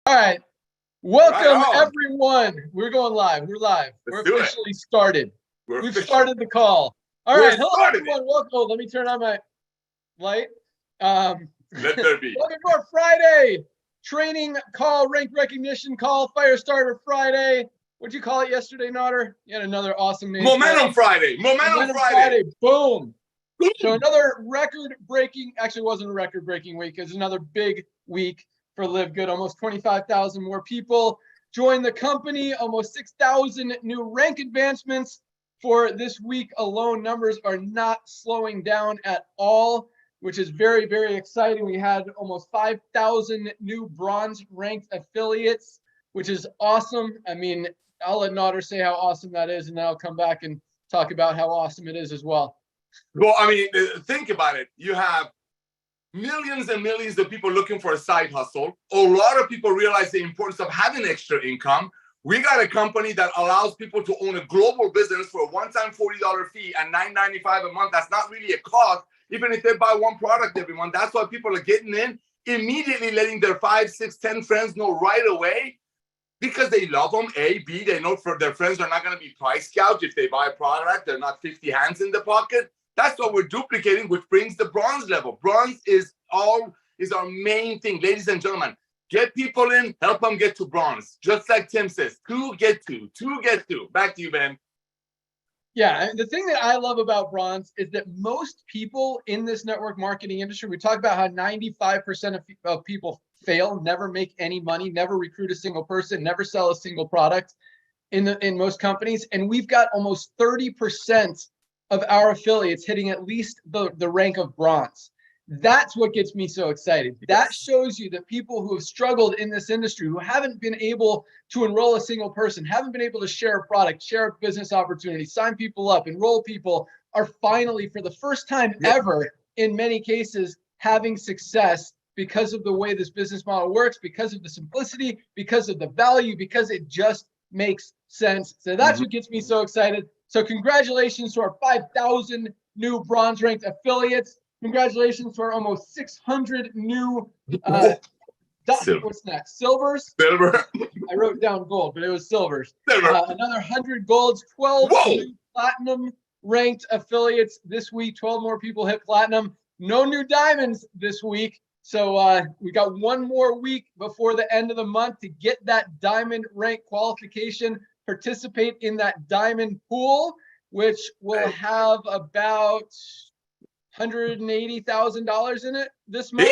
All right. Welcome, everyone. We're going live. We're live. We're officially started. We've started the call. All right. Hello, everyone. Welcome. Oh, let me turn on my light. Let there be. Welcome to our Friday training call, rank recognition call, Firestarter Friday. What'd you call it yesterday, Notter? You had another awesome name. Momentum Friday. Momentum Friday. Boom. So another record-breaking, actually it wasn't a record-breaking week. It was another big week for LiveGood. Almost 25,000 more people joined the company. Almost 6,000 new rank advancements for this week alone. Numbers are not slowing down at all, which is very, very exciting. We had almost 5,000 new bronze ranked affiliates, which is awesome. I mean, I'll let Notter say how awesome that is, and then I'll come back and talk about how awesome it is as well. Well, I mean, think about it. You have millions and millions of people looking for a side hustle. A lot of people realize the importance of having extra income. We got a company that allows people to own a global business for a one-time $40 fee and $9.95 a month. That's not really a cost, even if they buy one product every month. That's why people are getting in, immediately letting their 5, 6, 10 friends know right away, because they love them. A, B, they know for their friends are not going to be price gouged. If they buy a product, they're not 50 hands in the pocket. That's what we're duplicating, which brings the bronze level. Bronze is our main thing. Ladies and gentlemen, get people in, help them get to bronze. Just like Tim says, two get to. Back to you, Ben. Yeah, the thing that I love about bronze is that most people in this network marketing industry, we talk about how 95% of people fail, never make any money, never recruit a single person, never sell a single product in most companies. And we've got almost 30% of our affiliates hitting at least the rank of bronze. That's what gets me so excited. That shows you that people who have struggled in this industry, who haven't been able to enroll a single person, haven't been able to share a product, share a business opportunity, sign people up, enroll people, are finally, for the first time ever, in many cases, having success because of the way this business model works, because of the simplicity, because of the value, because it just makes sense. So that's what gets me so excited. So congratulations to our 5,000 new bronze ranked affiliates. Congratulations to our almost 600 new, what's next? Silvers? Silver. I wrote down gold, but it was silvers. Silver. Another 100 golds, 12 new platinum ranked affiliates this week. 12 more people hit platinum. No new diamonds this week. So we got one more week before the end of the month to get that diamond rank qualification, participate in that diamond pool, which will have about $180,000 in it this month.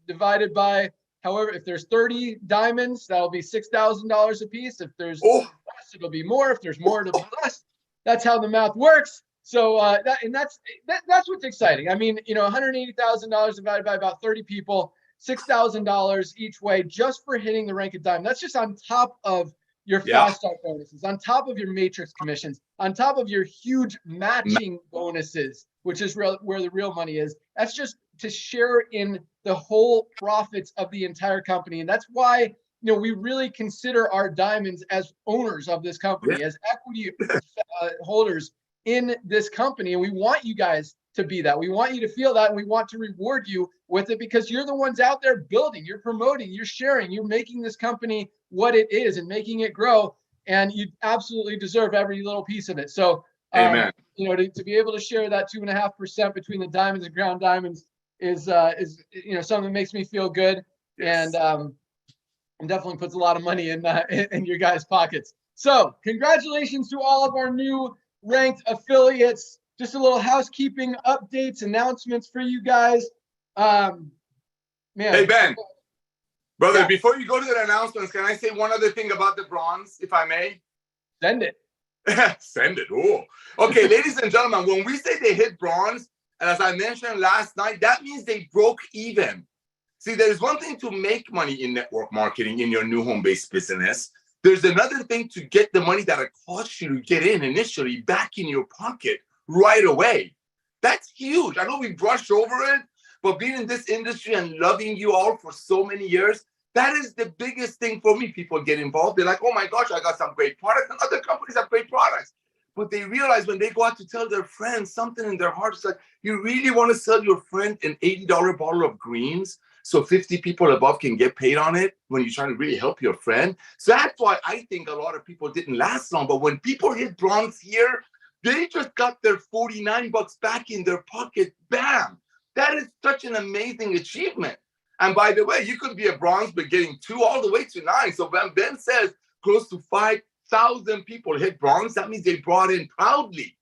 Divided by, however, if there's 30 diamonds, that'll be $6,000 a piece. If there's less, it'll be more. If there's more, it'll be less. That's how the math works. So that's what's exciting. I mean, you know, $180,000 divided by about 30 people, $6,000 each way just for hitting the rank of diamond. That's just on top of your fast start bonuses, on top of your matrix commissions, on top of your huge matching bonuses, which is where the real money is. That's just to share in the whole profits of the entire company. And that's why, you know, we really consider our diamonds as owners of this company, as equity holders in this company. And we want you guys to be that. We want you to feel that, and we want to reward you with it, because you're the ones out there building, you're promoting, you're sharing, you're making this company what it is and making it grow. And you absolutely deserve every little piece of it. So, amen. You know, to be able to share that 2.5% between the diamonds and ground diamonds is you know, something that makes me feel good, and definitely puts a lot of money in your guys' pockets. So congratulations to all of our new ranked affiliates. Just a little housekeeping updates, announcements for you guys. Man, hey Ben, brother, before you go to the announcements, can I say one other thing about the bronze, if I may? Send it. Send it. Oh, okay, ladies and gentlemen, when we say they hit bronze, and as I mentioned last night, that means they broke even. See, there's one thing to make money in network marketing in your new home-based business. There's another thing to get the money that it costs you to get in initially back in your pocket right away. That's huge. I know we brushed over it, but being in this industry and loving you all for so many years, that is the biggest thing for me. People get involved. They're like, oh my gosh, I got some great products, and other companies have great products. But they realize when they go out to tell their friends, something in their heart is like, you really want to sell your friend an $80 bottle of greens? so 50 people above can get paid on it when you're trying to really help your friend. So that's why I think a lot of people didn't last long. But when people hit bronze here, they just got their $49 back in their pocket. Bam! That is such an amazing achievement. And by the way, you could be a bronze, but getting 2 all the way to 9. So when Ben says close to 5,000 people hit bronze, that means they brought in proudly,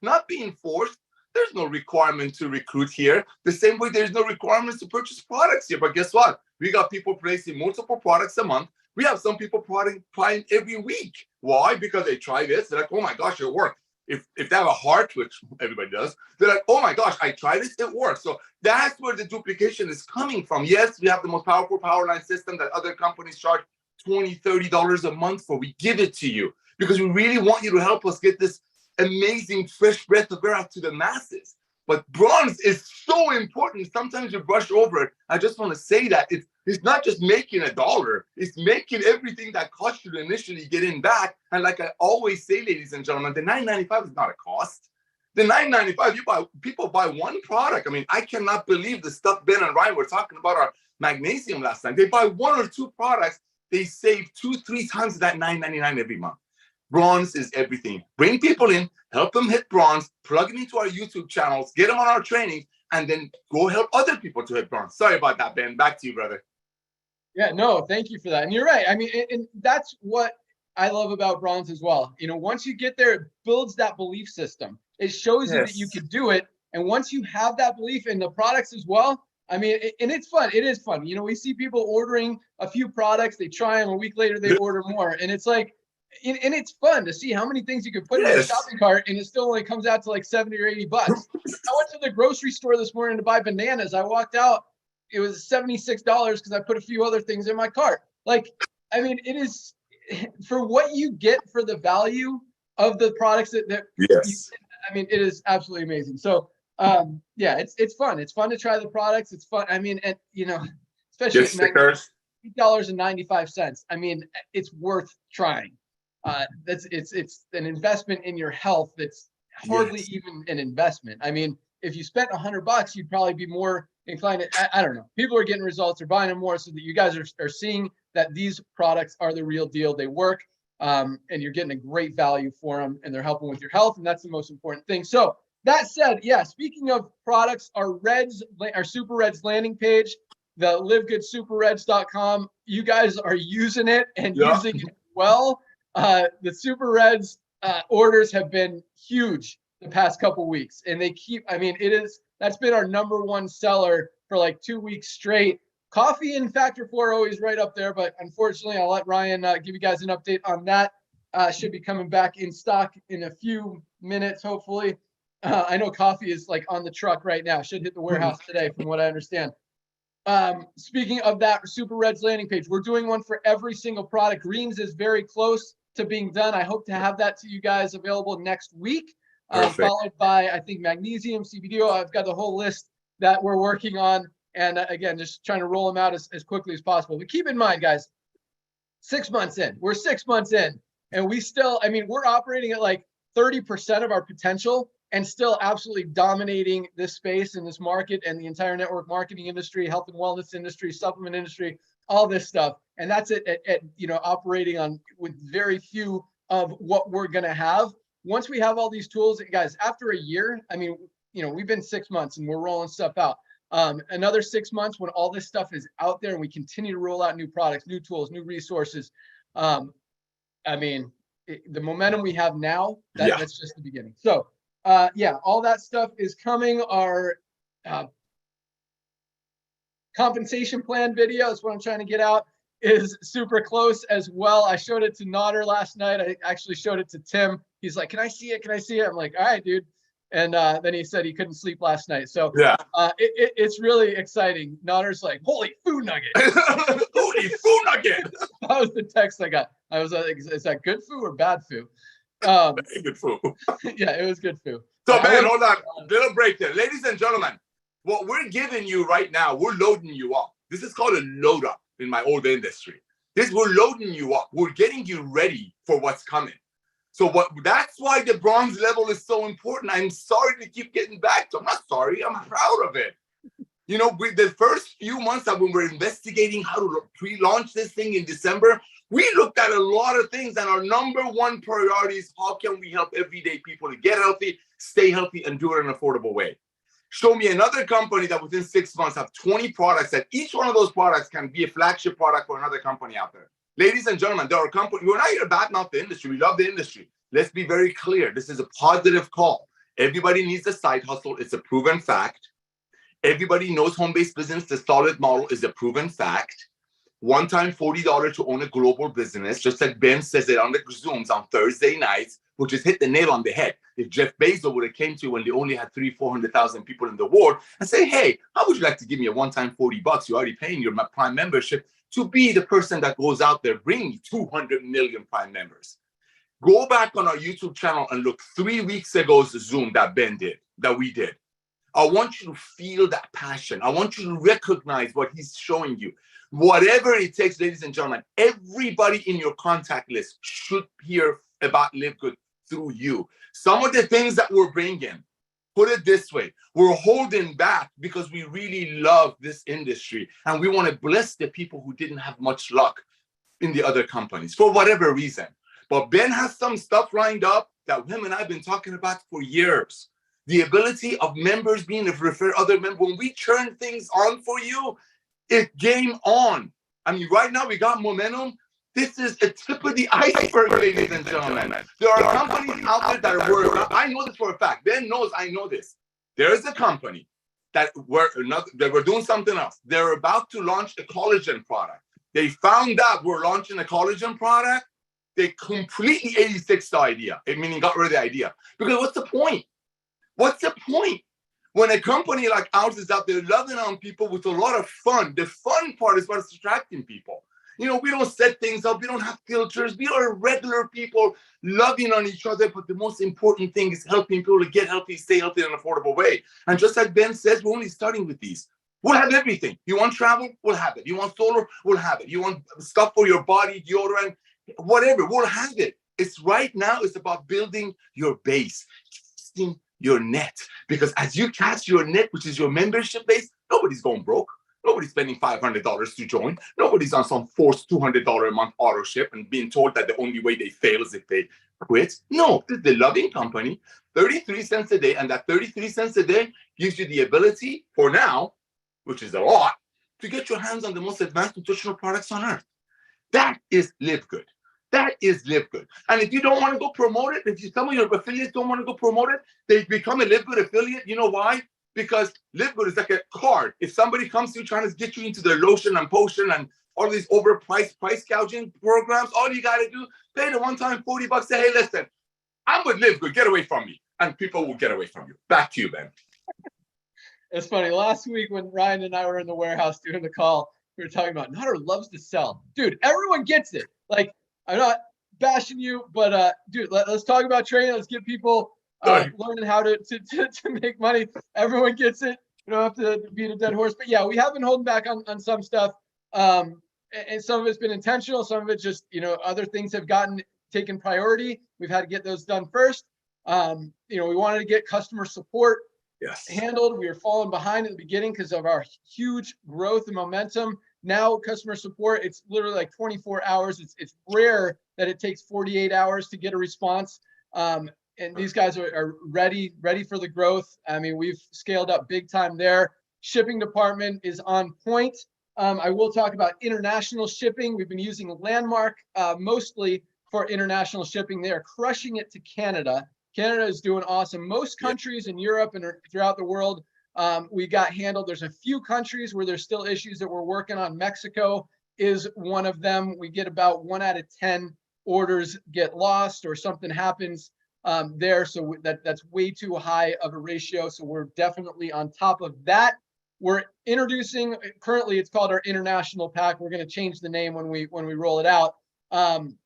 not being forced. There's no requirement to recruit here. The same way there's no requirements to purchase products here. But guess what? We got people placing multiple products a month. We have some people trying every week. Why? Because they try this. They're like, oh my gosh, it worked. If they have a heart, which everybody does, they're like, oh my gosh, I tried this, it works. So that's where the duplication is coming from. Yes, we have the most powerful power line system that other companies charge $20, $30 a month for. We give it to you because we really want you to help us get this amazing fresh breath of air out to the masses. But bronze is so important. Sometimes you brush over it. I just want to say that it's not just making $1. It's making everything that cost you to initially get in back. And like I always say, ladies and gentlemen, the $9.95 is not a cost. The $9.95, people buy one product. I mean, I cannot believe the stuff Ben and Ryan were talking about our magnesium last time. They buy 1 or 2 products. They save 2-3 times that $9.99 every month. Bronze is everything. Bring people in, help them hit bronze, plug them into our YouTube channels, get them on our trainings, and then go help other people to hit bronze. Sorry about that, Ben. Back to you, brother. Yeah, no, thank you for that. And you're right. I mean, and that's what I love about bronze as well. You know, once you get there, it builds that belief system. It shows you that you can do it. And once you have that belief in the products as well, I mean, and it's fun. It is fun. You know, we see people ordering a few products, they try them, a week later they order more. And it's like, and it's fun to see how many things you can put in your shopping cart and it still only comes out to like 70 or 80 bucks. I went to the grocery store this morning to buy bananas. I walked out, it was $76 because I put a few other things in my cart. Like, I mean, it is for what you get for the value of the products that I mean, it is absolutely amazing. So yeah, it's fun. It's fun to try the products. It's fun. I mean, and you know, especially at $8.95. I mean, it's worth trying. It's an investment in your health. That's hardly even an investment. I mean, if you spent $100, you'd probably be more inclined to, I don't know. People are getting results, they're buying them more, so that you guys are seeing that these products are the real deal. They work, and you're getting a great value for them, and they're helping with your health, and that's the most important thing. So that said, yeah, speaking of products, our Super Reds landing page, the LiveGoodSuperReds.com, you guys are using it and using it well. The Super Reds orders have been huge the past couple weeks, and they keep, I mean, that's been our #1 seller for like 2 weeks straight. Coffee and Factor 4 are always right up there, but unfortunately, I'll let Ryan give you guys an update on that. Should be coming back in stock in a few minutes, hopefully. I know coffee is like on the truck right now. Should hit the warehouse today, from what I understand. Speaking of that Super Reds landing page, we're doing one for every single product. Greens is very close to being done. I hope to have that to you guys available next week, followed by, I think, magnesium, CBD. I've got the whole list that we're working on. And again, just trying to roll them out as quickly as possible. But keep in mind, guys, 6 months in, we're 6 months in, and we still, I mean, we're operating at like 30% of our potential and still absolutely dominating this space and this market and the entire network marketing industry, health and wellness industry, supplement industry, all this stuff. And that's at you know, operating on with very few of what we're going to have. Once we have all these tools, guys, after a year, I mean, you know, we've been 6 months and we're rolling stuff out. Another 6 months when all this stuff is out there and we continue to roll out new products, new tools, new resources. I mean, the momentum we have now, that's just the beginning. So yeah, all that stuff is coming. Our compensation plan video is what I'm trying to get out, is super close as well. I showed it to Nodder last night. I actually showed it to Tim. He's like, can I see it? Can I see it? I'm like, all right, dude. And then he said he couldn't sleep last night. So yeah, it's really exciting. Nodder's like, holy food nugget. Holy food nugget. That was the text I got. I was like, is that good food or bad food? Good food. Yeah, it was good food. So man, hold on. Little break there. Ladies and gentlemen, what we're giving you right now, we're loading you up. This is called a load up in my old industry. We're loading you up. We're getting you ready for what's coming. So that's why the bronze level is so important. I'm sorry to keep getting back to. I'm not sorry. I'm proud of it. You know, the first few months that we were investigating how to pre-launch this thing in December, we looked at a lot of things, and our number one priority is how can we help everyday people to get healthy, stay healthy, and do it in an affordable way. Show me another company that within 6 months have 20 products that each one of those products can be a flagship product for another company out there. Ladies and gentlemen, there are companies, we're not here to badmouth the industry. We love the industry. Let's be very clear. This is a positive call. Everybody needs a side hustle. It's a proven fact. Everybody knows home-based business, the solid model is a proven fact. One time $40 to own a global business, just like Ben says it on the Zooms on Thursday nights, which just hit the nail on the head. If Jeff Bezos would have came to you when they only had 300,000-400,000 people in the world and say, hey, how would you like to give me a one-time $40? You're already paying your Prime membership to be the person that goes out there bringing 200 million Prime members. Go back on our YouTube channel and look 3 weeks ago's Zoom that Ben did, that we did. I want you to feel that passion. I want you to recognize what he's showing you. Whatever it takes, ladies and gentlemen, everybody in your contact list should hear about LiveGood through you. Some of the things that we're bringing, put it this way, we're holding back because we really love this industry and we want to bless the people who didn't have much luck in the other companies for whatever reason. But Ben has some stuff lined up that him and I have been talking about for years. The ability of members being able to refer other members. When we turn things on for you, it's game on. I mean, right now we got momentum. This is a tip of the iceberg, ladies and gentlemen. There are companies out there that are working. I know this for a fact. Ben knows I know this. There is a company that we're doing something else. They're about to launch a collagen product. They found out we're launching a collagen product. They completely 86 the idea, meaning got rid of the idea. Because what's the point? What's the point? When a company like ours is out there loving on people with a lot of fun, the fun part is what's attracting people. You know, we don't set things up. We don't have filters. We are regular people loving on each other. But the most important thing is helping people to get healthy, stay healthy in an affordable way. And just like Ben says, we're only starting with these. We'll have everything. You want travel? We'll have it. You want solar? We'll have it. You want stuff for your body, deodorant, whatever? We'll have it. It's right now, it's about building your base, casting your net. Because as you cast your net, which is your membership base, nobody's going broke. Nobody's spending $500 to join. Nobody's on some forced $200 a month auto ship and being told that the only way they fail is if they quit. No, this is the loving company, 33 cents a day. And that 33 cents a day gives you the ability for now, which is a lot, to get your hands on the most advanced nutritional products on earth. That is LiveGood. That is LiveGood. And if you don't want to go promote it, if some of your affiliates don't want to go promote it, they become a LiveGood affiliate. You know why? Because LiveGood is like a card. If somebody comes to you trying to get you into their lotion and potion and all these overpriced price gouging programs, all you got to do, pay the one-time $40, say, hey, listen, I'm with LiveGood, get away from me. And people will get away from you. Back to you, Ben. It's funny. Last week when Ryan and I were in the warehouse doing the call, we were talking about Nutter loves to sell. Dude, everyone gets it. Like, I'm not bashing you, but dude, let's talk about trading. Let's get people learning how to make money. Everyone gets it. You don't have to beat a dead horse. But yeah, we have been holding back on some stuff. And some of it's been intentional. Some of it just, other things have taken priority. We've had to get those done first. We wanted to get customer support handled. We were falling behind at the beginning because of our huge growth and momentum. Now customer support, it's literally like 24 hours. It's rare that it takes 48 hours to get a response. And these guys are ready for the growth. I mean, we've scaled up big time there. Shipping department is on point. I will talk about international shipping. We've been using Landmark mostly for international shipping. They are crushing it to Canada. Canada is doing awesome. Most countries in Europe and throughout the world, we got handled. There's a few countries where there's still issues that we're working on. Mexico is one of them. We get about 1 out of 10 orders get lost or something happens there. So that's way too high of a ratio. So we're definitely on top of that. We're introducing, currently it's called our international pack. We're going to change the name when we roll it out. And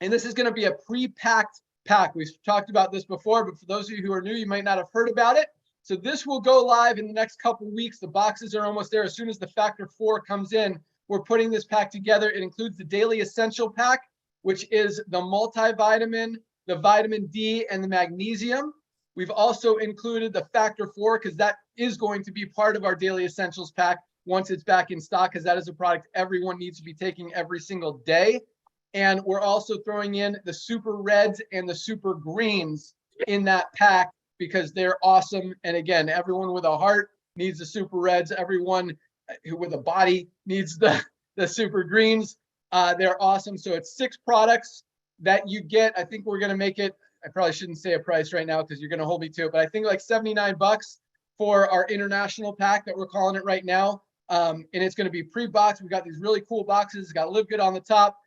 this is going to be a pre-packed pack. We've talked about this before, but for those of you who are new, you might not have heard about it. So this will go live in the next couple weeks. The boxes are almost there. As soon as the Factor 4 comes in, we're putting this pack together. It includes the Daily Essential Pack, which is the multivitamin, the vitamin D, and the magnesium. We've also included the Factor 4 because that is going to be part of our Daily Essentials pack once it's back in stock, because that is a product everyone needs to be taking every single day. And we're also throwing in the super reds and the super greens in that pack because they're awesome. And again, everyone with a heart needs the super reds. Everyone with a body needs the super greens. They're awesome. So it's 6 products that you get. I think we're going to make it, I probably shouldn't say a price right now because you're going to hold me to it, but I think like $79 for our international pack that we're calling it right now. And it's going to be pre-boxed. We've got these really cool boxes. It's got LiveGood on the top.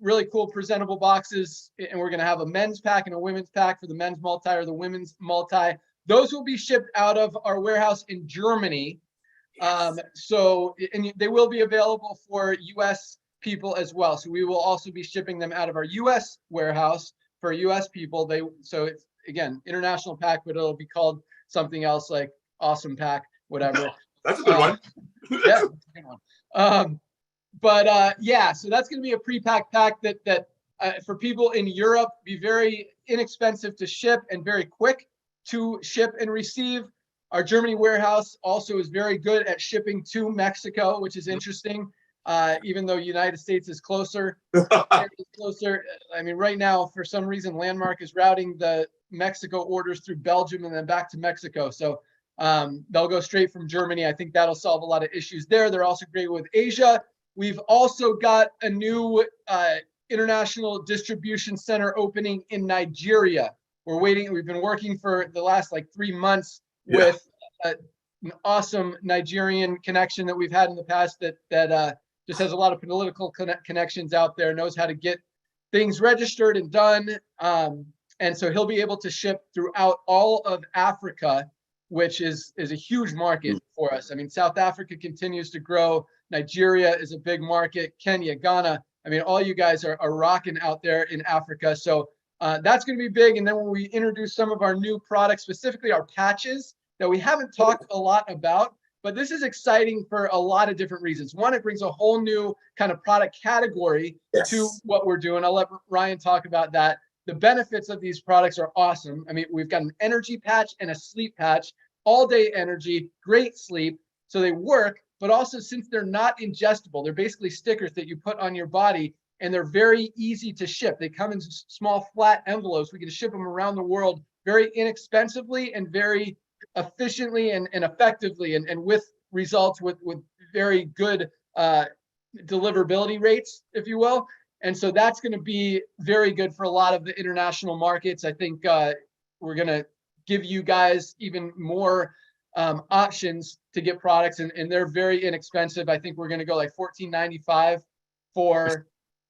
Really cool presentable boxes. And we're going to have a men's pack and a women's pack for the men's multi or the women's multi. Those will be shipped out of our warehouse in Germany. Yes. And they will be available for US people as well. So we will also be shipping them out of our US warehouse for US people. So it's, again, international pack, but it'll be called something else like Awesome Pack, whatever. That's a good one. Yeah, that's a good one. Yeah, so that's going to be a pre-packed pack that for people in Europe, be very inexpensive to ship and very quick to ship and receive. Our Germany warehouse also is very good at shipping to Mexico, which is interesting. Even though United States is closer, I mean, right now, for some reason, Landmark is routing the Mexico orders through Belgium and then back to Mexico. So they'll go straight from Germany. I think that'll solve a lot of issues there. They're also great with Asia. We've also got a new international distribution center opening in Nigeria. We're waiting. We've been working for the last like 3 months with an awesome Nigerian connection that we've had in the past that just has a lot of political connections out there, knows how to get things registered and done. And so he'll be able to ship throughout all of Africa, which is a huge market for us. I mean, South Africa continues to grow. Nigeria is a big market. Kenya, Ghana. I mean, all you guys are rocking out there in Africa. So that's going to be big. And then when we introduce some of our new products, specifically our patches that we haven't talked a lot about, but this is exciting for a lot of different reasons. One, it brings a whole new kind of product category to what we're doing. I'll let Ryan talk about that. The benefits of these products are awesome. I mean, we've got an energy patch and a sleep patch, all day energy, great sleep. So they work, but also since they're not ingestible, they're basically stickers that you put on your body and they're very easy to ship. They come in small flat envelopes. We can ship them around the world very inexpensively and very efficiently and effectively and with results with very good deliverability rates, if you will. And so that's going to be very good for a lot of the international markets. I think we're going to give you guys even more options to get products, and they're very inexpensive. I think we're going to go like $14.95 for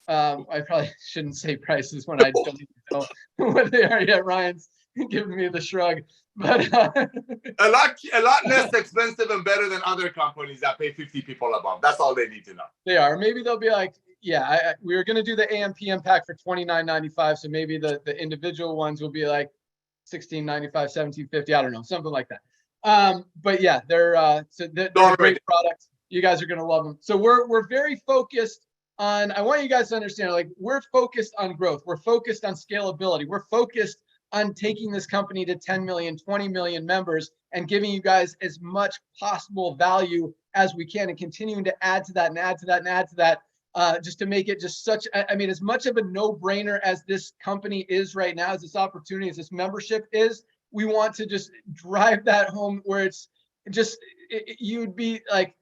I probably shouldn't say prices when I don't even know what they are yet. Ryan's giving me the shrug, but a lot less expensive and better than other companies that pay 50 people above. That's all they need to know. They are. Maybe they'll be like, yeah, we were going to do the AM PM pack for $29.95, so maybe the individual ones will be like $16.95, $17.50. I don't know, something like that. But yeah, they're great products. You guys are going to love them. So we're very focused on. I want you guys to understand, like, we're focused on growth. We're focused on scalability. We're focused on taking this company to 10 million, 20 million members and giving you guys as much possible value as we can and continuing to add to that and add to that and add to that. Just to make it just such, I mean, as much of a no-brainer as this company is right now, as this opportunity, as this membership is, we want to just drive that home where it's just, you'd be like,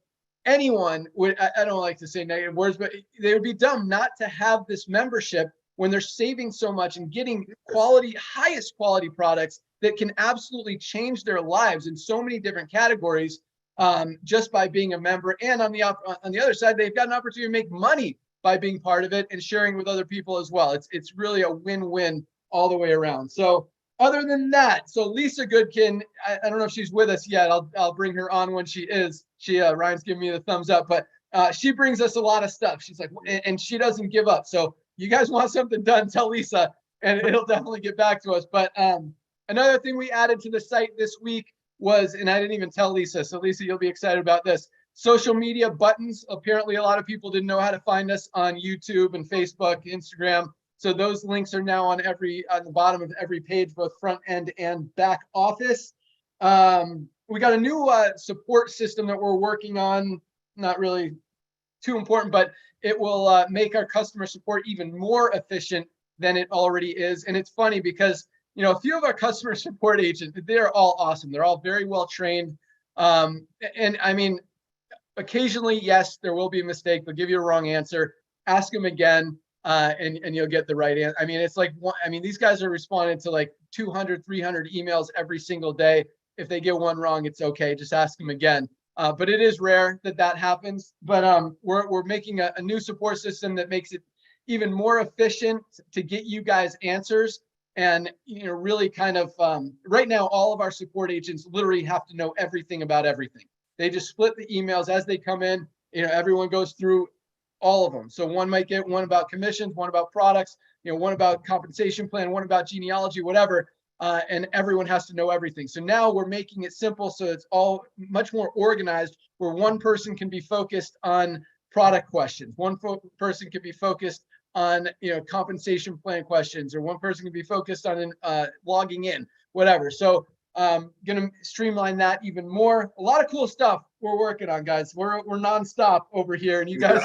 anyone would, I don't like to say negative words, but they would be dumb not to have this membership when they're saving so much and getting quality, highest quality products that can absolutely change their lives in so many different categories. Just by being a member, and on the other side, they've got an opportunity to make money by being part of it and sharing with other people as well. It's really a win-win all the way around. So other than that, so Lisa Goodkin, I don't know if she's with us yet. I'll bring her on when she is. Ryan's giving me the thumbs up, but she brings us a lot of stuff. She's like, and she doesn't give up. So you guys want something done, tell Lisa, and it'll definitely get back to us. But another thing we added to the site this week was, and I didn't even tell Lisa, so Lisa, you'll be excited about this, social media buttons. Apparently, a lot of people didn't know how to find us on YouTube and Facebook, Instagram. So those links are now on the bottom of every page, both front end and back office. we got a new support system that we're working on. Not really too important, but it will make our customer support even more efficient than it already is. And it's funny because, a few of our customer support agents, they're all awesome. They're all very well trained. And I mean, occasionally, yes, there will be a mistake. They'll give you a wrong answer. Ask them again, and you'll get the right answer. I mean, it's like, these guys are responding to like 200, 300 emails every single day. If they get one wrong, it's okay. Just ask them again. But it is rare that happens. But we're making a new support system that makes it even more efficient to get you guys answers. And really kind of right now, all of our support agents literally have to know everything about everything. They just split the emails as they come in. Everyone goes through all of them. So one might get one about commissions, one about products, one about compensation plan, one about genealogy, whatever. And everyone has to know everything. So now we're making it simple, so it's all much more organized, where one person can be focused on product questions, one person can be focused on compensation plan questions, or one person can be focused on logging in, whatever. So gonna streamline that even more. A lot of cool stuff we're working on, guys. We're nonstop over here, and you guys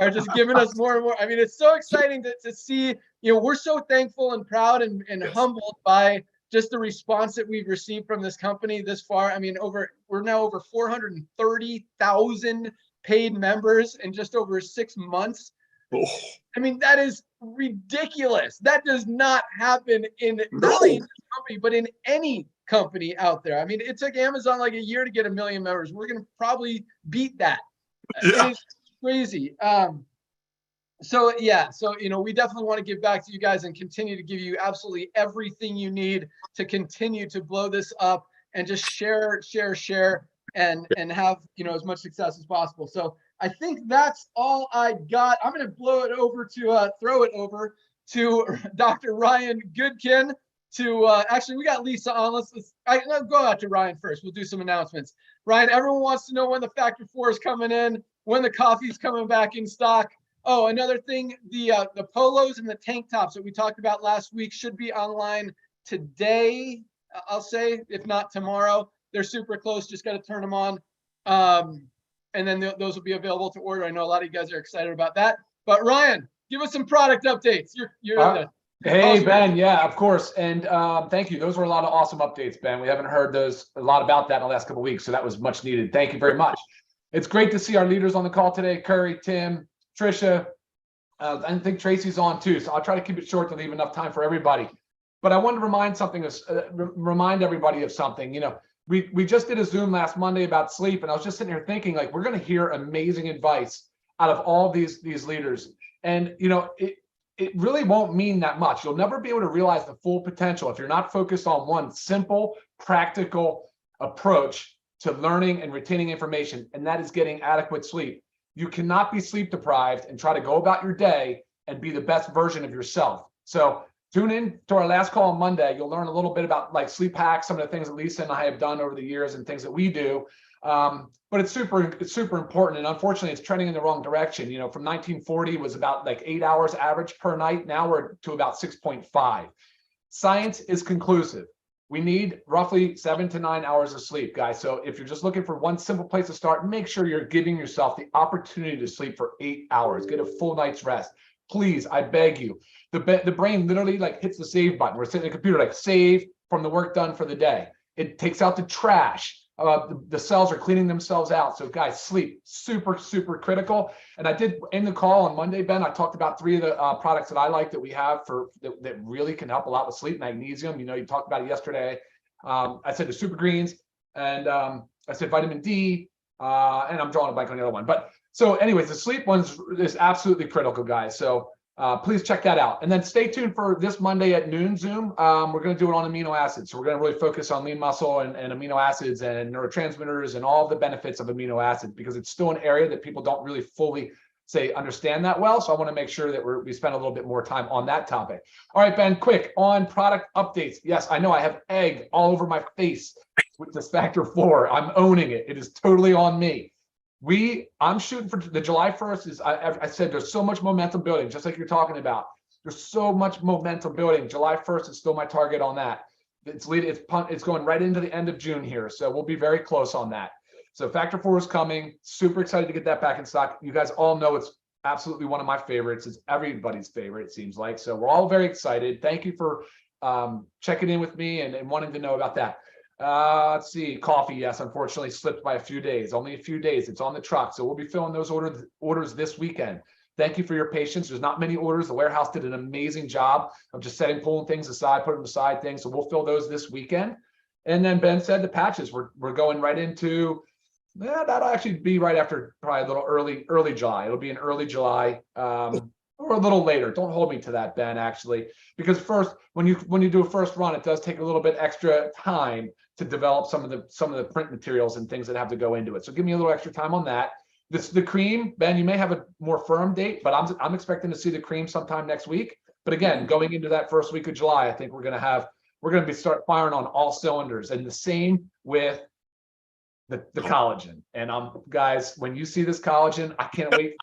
are just giving us more and more. I mean, it's so exciting to see. We're so thankful and proud and Yes. humbled by just the response that we've received from this company this far. I mean, we're now over 430,000 paid members in just over 6 months. Oh. I mean, that is ridiculous. That does not happen in No. not only in this company, but in any company out there. I mean, it took Amazon like a year to get 1 million members. We're going to probably beat that. Yeah. It is crazy. So we definitely want to give back to you guys and continue to give you absolutely everything you need to continue to blow this up and just share and have as much success as possible. So I think that's all I got. I'm going to throw it over to Dr. Ryan Goodkin. Actually, we got Lisa on. Let's go out to Ryan first. We'll do some announcements. Ryan, everyone wants to know when the Factor 4 is coming in, when the coffee's coming back in stock. Oh, another thing, the polos and the tank tops that we talked about last week should be online today, I'll say, if not tomorrow. They're super close. Just got to turn them on. And then those will be available to order. I know a lot of you guys are excited about that. But Ryan, give us some product updates. Hey, Ben. Yeah, of course. And thank you. Those were a lot of awesome updates, Ben. We haven't heard a lot about that in the last couple of weeks. So that was much needed. Thank you very much. It's great to see our leaders on the call today. Curry, Tim, Trisha. I think Tracy's on too. So I'll try to keep it short to leave enough time for everybody. But I wanted to remind everybody of something. We just did a Zoom last Monday about sleep, and I was just sitting here thinking, like, we're going to hear amazing advice out of all these leaders. And, it really won't mean that much. You'll never be able to realize the full potential if you're not focused on one simple, practical approach to learning and retaining information, and that is getting adequate sleep. You cannot be sleep deprived and try to go about your day and be the best version of yourself. So tune in to our last call on Monday. You'll learn a little bit about like sleep hacks, some of the things that Lisa and I have done over the years and things that we do. But it's super important. And unfortunately, it's trending in the wrong direction. From 1940 was about like 8 hours average per night. Now we're to about 6.5. Science is conclusive. We need roughly 7 to 9 hours of sleep, guys. So if you're just looking for one simple place to start, make sure you're giving yourself the opportunity to sleep for 8 hours. Get a full night's rest. Please, I beg you. The brain literally like hits the save button. We're sitting at the computer like save from the work done for the day. It takes out the trash. The cells are cleaning themselves out. So guys, sleep, super critical. And I did in the call on Monday, Ben, I talked about 3 of the products that I like that we have that really can help a lot with sleep. Magnesium, you talked about it yesterday. I said the super greens, and I said vitamin D, and I'm drawing a blank on the other one. But so anyways, the sleep one is absolutely critical, guys. So please check that out. And then stay tuned for this Monday at noon Zoom. We're going to do it on amino acids. So we're going to really focus on lean muscle and amino acids and neurotransmitters and all the benefits of amino acids, because it's still an area that people don't really fully understand that well. So I want to make sure that we spend a little bit more time on that topic. All right, Ben, quick on product updates. Yes, I know I have egg all over my face with this Factor 4. I'm owning it. It is totally on me. I'm shooting for the July 1st. I said there's so much momentum building, just like you're talking about. There's so much momentum building. July 1st is still my target on that. It's going right into the end of June here. So we'll be very close on that. So Factor 4 is coming. Super excited to get that back in stock. You guys all know it's absolutely one of my favorites. It's everybody's favorite, it seems like. So we're all very excited. Thank you for checking in with me and wanting to know about that. Let's see, coffee. Yes, unfortunately slipped by a few days, only a few days. It's on the truck. So we'll be filling those orders this weekend. Thank you for your patience. There's not many orders. The warehouse did an amazing job of just pulling things aside, putting aside things. So we'll fill those this weekend. And then Ben said the patches, we're going right into, that'll actually be right after probably a little early July. It'll be in early July or a little later. Don't hold me to that, Ben, actually, because first, when you do a first run, it does take a little bit extra time to develop some of the print materials and things that have to go into it. So give me a little extra time on that. The cream, Ben, you may have a more firm date, but I'm expecting to see the cream sometime next week. But again, going into that first week of July, I think we're gonna be start firing on all cylinders. And the same with the collagen. And guys, when you see this collagen, I can't wait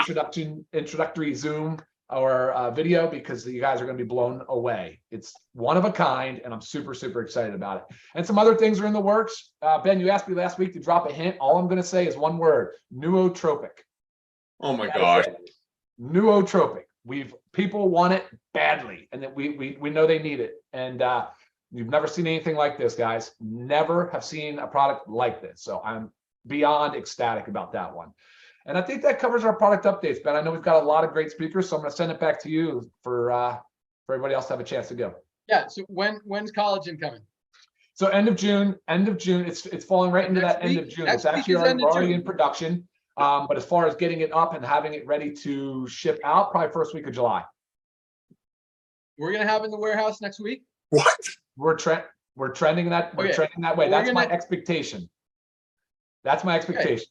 for the introductory Zoom or video, because you guys are going to be blown away. It's one of a kind, and I'm super, super excited about it. And some other things are in the works. Ben, you asked me last week to drop a hint. All I'm going to say is one word: nootropic. Oh my gosh. Nootropic. People want it badly, and that we know they need it. And you've never seen anything like this, guys. Never have seen a product like this. So I'm beyond ecstatic about that one. And I think that covers our product updates, Ben. I know we've got a lot of great speakers, so I'm going to send it back to you for everybody else to have a chance to go. Yeah. So when's collagen coming? So end of June. It's falling right into that end of June. It's actually already in production. But as far as getting it up and having it ready to ship out, probably first week of July. We're going to have it in the warehouse next week. What? We're trending that. We're trending that way. That's my expectation. That's my expectation. Okay.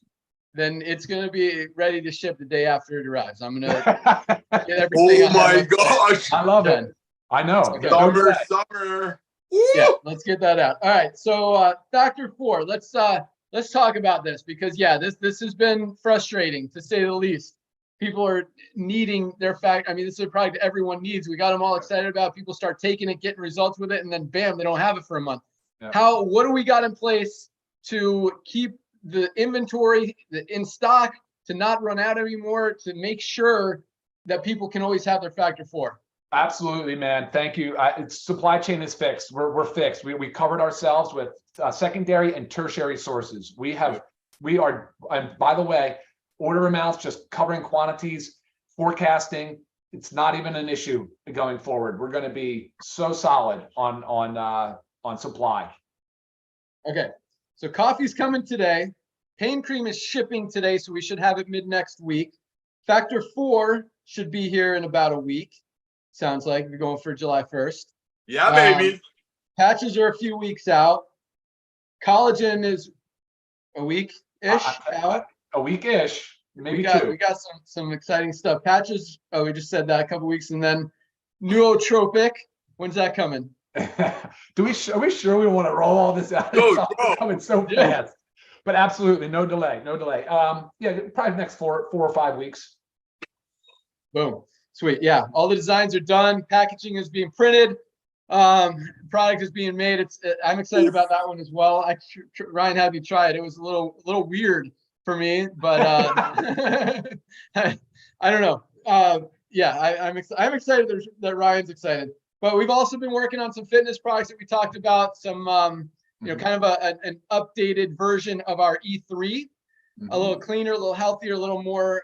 Then it's going to be ready to ship the day after it arrives. I'm going to get everything. Oh my gosh. I love it. I know. Okay. Summer. Yeah, let's get that out. All right. So Factor 4, let's talk about this, because this has been frustrating, to say the least. People are needing their this is a product everyone needs. We got them all excited about. People start taking it, getting results with it, and then bam, they don't have it for a month. Yeah. What do we got in place to keep the inventory in stock, to not run out anymore, to make sure that people can always have their Factor 4? Absolutely, man. Thank you. Supply chain is fixed. We're fixed. We covered ourselves with secondary and tertiary sources. We are, and by the way, order amounts, just covering quantities, forecasting, it's not even an issue going forward. We're going to be so solid on supply. Okay. So coffee's coming today. Pain cream is shipping today, so we should have it mid next week. Factor 4 should be here in about a week. Sounds like we're going for July 1st. Yeah, baby. Patches are a few weeks out. Collagen is a week-ish out. A week-ish, maybe two. We got some exciting stuff. Patches, we just said that a couple weeks. And then nootropic, when's that coming? Are we sure we want to roll all this out? It's coming so fast. But absolutely, no delay. Yeah, probably next 4 or 5 weeks. Boom. Sweet. Yeah, all the designs are done. Packaging is being printed. Product is being made. I'm excited about that one as well. Ryan had me try it. It was a little weird for me, but I don't know. I'm excited that Ryan's excited. But we've also been working on some fitness products that we talked about. Some kind of an updated version of our E3, a little cleaner, a little healthier, a little more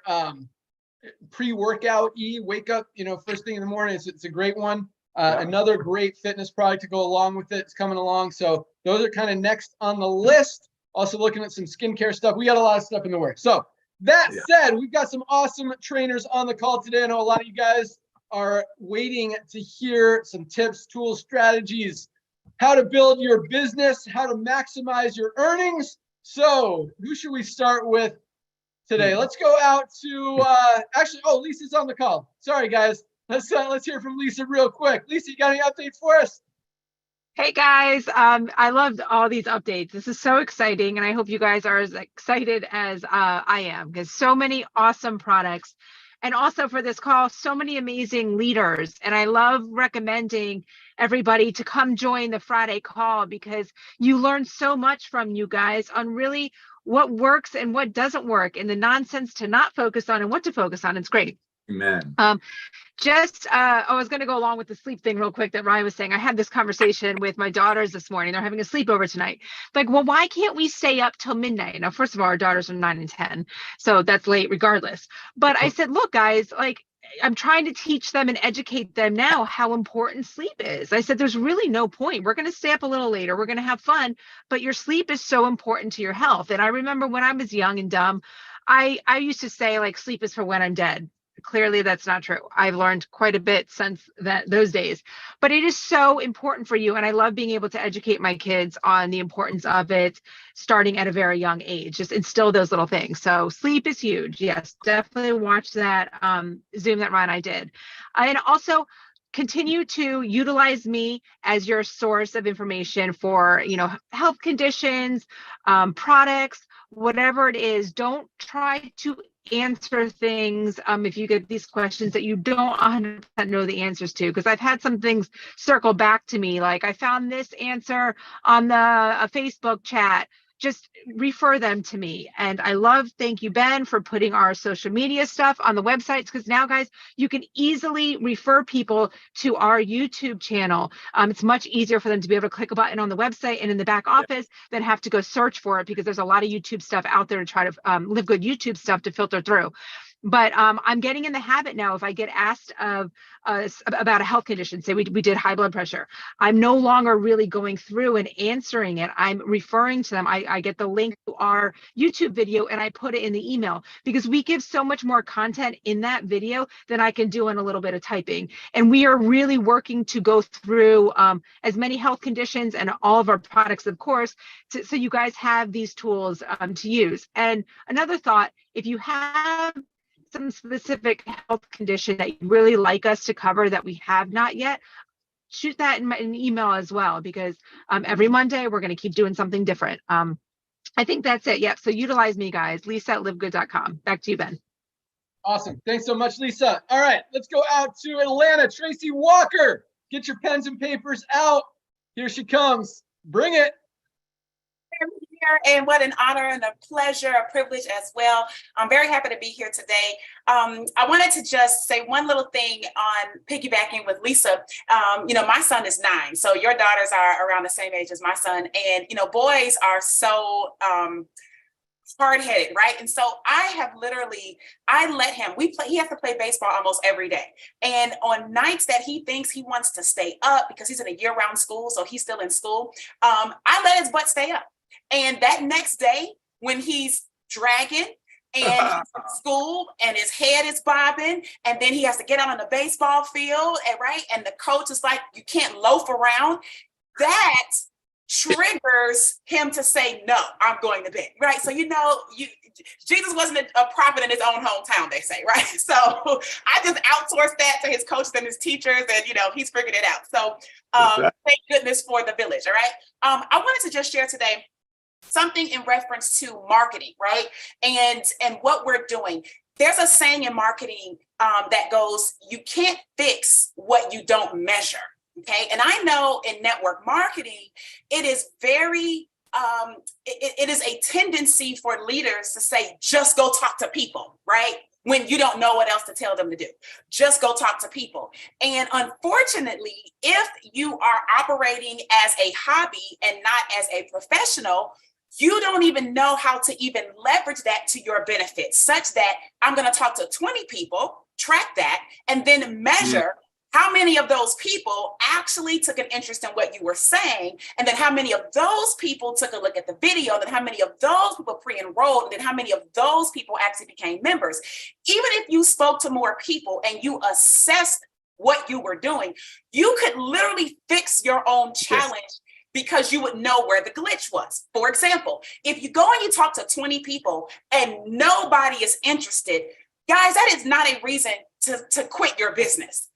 pre-workout wake up, first thing in the morning. It's a great one. Another great fitness product to go along with it is coming along. So those are kind of next on the list. Also looking at some skincare stuff. We got a lot of stuff in the works. So that said, we've got some awesome trainers on the call today. I know a lot of you guys are waiting to hear some tips, tools, strategies, how to build your business, how to maximize your earnings. So who should we start with today? Let's go out to Lisa's on the call. Sorry, guys. Let's hear from Lisa real quick. Lisa, you got any updates for us? Hey guys, I loved all these updates. This is so exciting, and I hope you guys are as excited as I am, because so many awesome products. and also for this call. So many amazing leaders. And I love recommending everybody to come join the Friday call, because you learn so much from you guys on really what works and what doesn't work, and the nonsense to not focus on and what to focus on. It's great. Amen. I was going to go along with the sleep thing real quick that Ryan was saying. I had this conversation with my daughters this morning. They're having a sleepover tonight. Like, well, why can't we stay up till midnight? Now, first of all, our daughters are 9 and 10, so that's late regardless. But I said, look, guys, like, I'm trying to teach them and educate them now how important sleep is. I said, there's really no point. We're going to stay up a little later. We're going to have fun, but your sleep is so important to your health. And I remember when I was young and dumb, I used to say, like, sleep is for when I'm dead. Clearly, that's not true. I've learned quite a bit since those days, but it is so important for you. And I love being able to educate my kids on the importance of it, starting at a very young age. Just instill those little things. So sleep is huge. Yes, definitely watch that Zoom that Ron and I did. And also continue to utilize me as your source of information for, health conditions, products, whatever it is. Don't try to answer things if you get these questions that you don't 100% know the answers to, because I've had some things circle back to me, like, I found this answer on a Facebook chat. Just refer them to me. And thank you, Ben, for putting our social media stuff on the websites, because now, guys, you can easily refer people to our YouTube channel. It's much easier for them to be able to click a button on the website and in the back office than have to go search for it, because there's a lot of YouTube stuff out there to try to live good YouTube stuff to filter through. But I'm getting in the habit now, if I get asked about a health condition, say we did high blood pressure, I'm no longer really going through and answering it. I'm referring to them. I get the link to our YouTube video and I put it in the email, because we give so much more content in that video than I can do in a little bit of typing. And we are really working to go through as many health conditions and all of our products, of course, so you guys have these tools to use. And another thought, if you have some specific health condition that you'd really like us to cover that we have not yet, shoot that in an email as well, because every Monday we're going to keep doing something different. I think that's it. Yep. So utilize me, guys. Lisa at livegood.com. Back to you, Ben. Awesome. Thanks so much, Lisa. All right, let's go out to Atlanta. Tracy Walker, get your pens and papers out. Here she comes. Bring it. And what an honor and a pleasure, a privilege as well. I'm very happy to be here today. I wanted to just say one little thing on piggybacking with Lisa. My son is 9, so your daughters are around the same age as my son. And, boys are so hard-headed, right? And so I let him, he has to play baseball almost every day. And on nights that he thinks he wants to stay up, because he's in a year-round school, so he's still in school, I let his butt stay up. And that next day, when he's dragging and he's in school and his head is bobbing, and then he has to get out on the baseball field, and the coach is like, you can't loaf around, that triggers him to say, no, I'm going to bed, right? So, Jesus wasn't a prophet in his own hometown, they say, right? So I just outsourced that to his coaches and his teachers, and, he's figured it out. So thank goodness for the village, all right? I wanted to just share today something in reference to marketing, right? And what we're doing. There's a saying in marketing that goes, you can't fix what you don't measure, okay? And I know in network marketing, it is very, it is a tendency for leaders to say, just go talk to people, right? When you don't know what else to tell them to do. Just go talk to people. And unfortunately, if you are operating as a hobby and not as a professional, you don't even know how to even leverage that to your benefit, such that I'm going to talk to 20 people, track that, and then measure how many of those people actually took an interest in what you were saying, and then how many of those people took a look at the video, then how many of those people pre-enrolled, and then how many of those people actually became members. Even if you spoke to more people and you assessed what you were doing, you could literally fix your own challenge. Yes. Because you would know where the glitch was. For example, if you go and you talk to 20 people and nobody is interested, guys, that is not a reason to quit your business.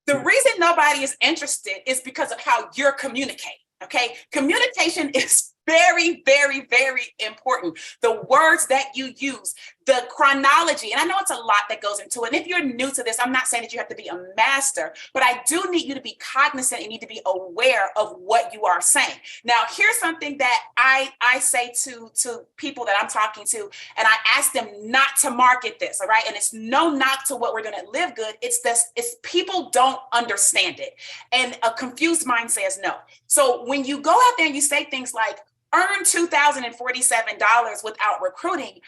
The reason nobody is interested is because of how you're communicating, okay? Communication is very, very, very important. The words that you use, the chronology, and I know it's a lot that goes into it. And if you're new to this, I'm not saying that you have to be a master, but I do need you to be cognizant and need to be aware of what you are saying. Now, here's something that I say to people that I'm talking to, and I ask them not to market this, all right? And it's no knock to what we're doing at Live Good. It's people don't understand it. And a confused mind says no. So when you go out there and you say things like, earn $2,047 without recruiting,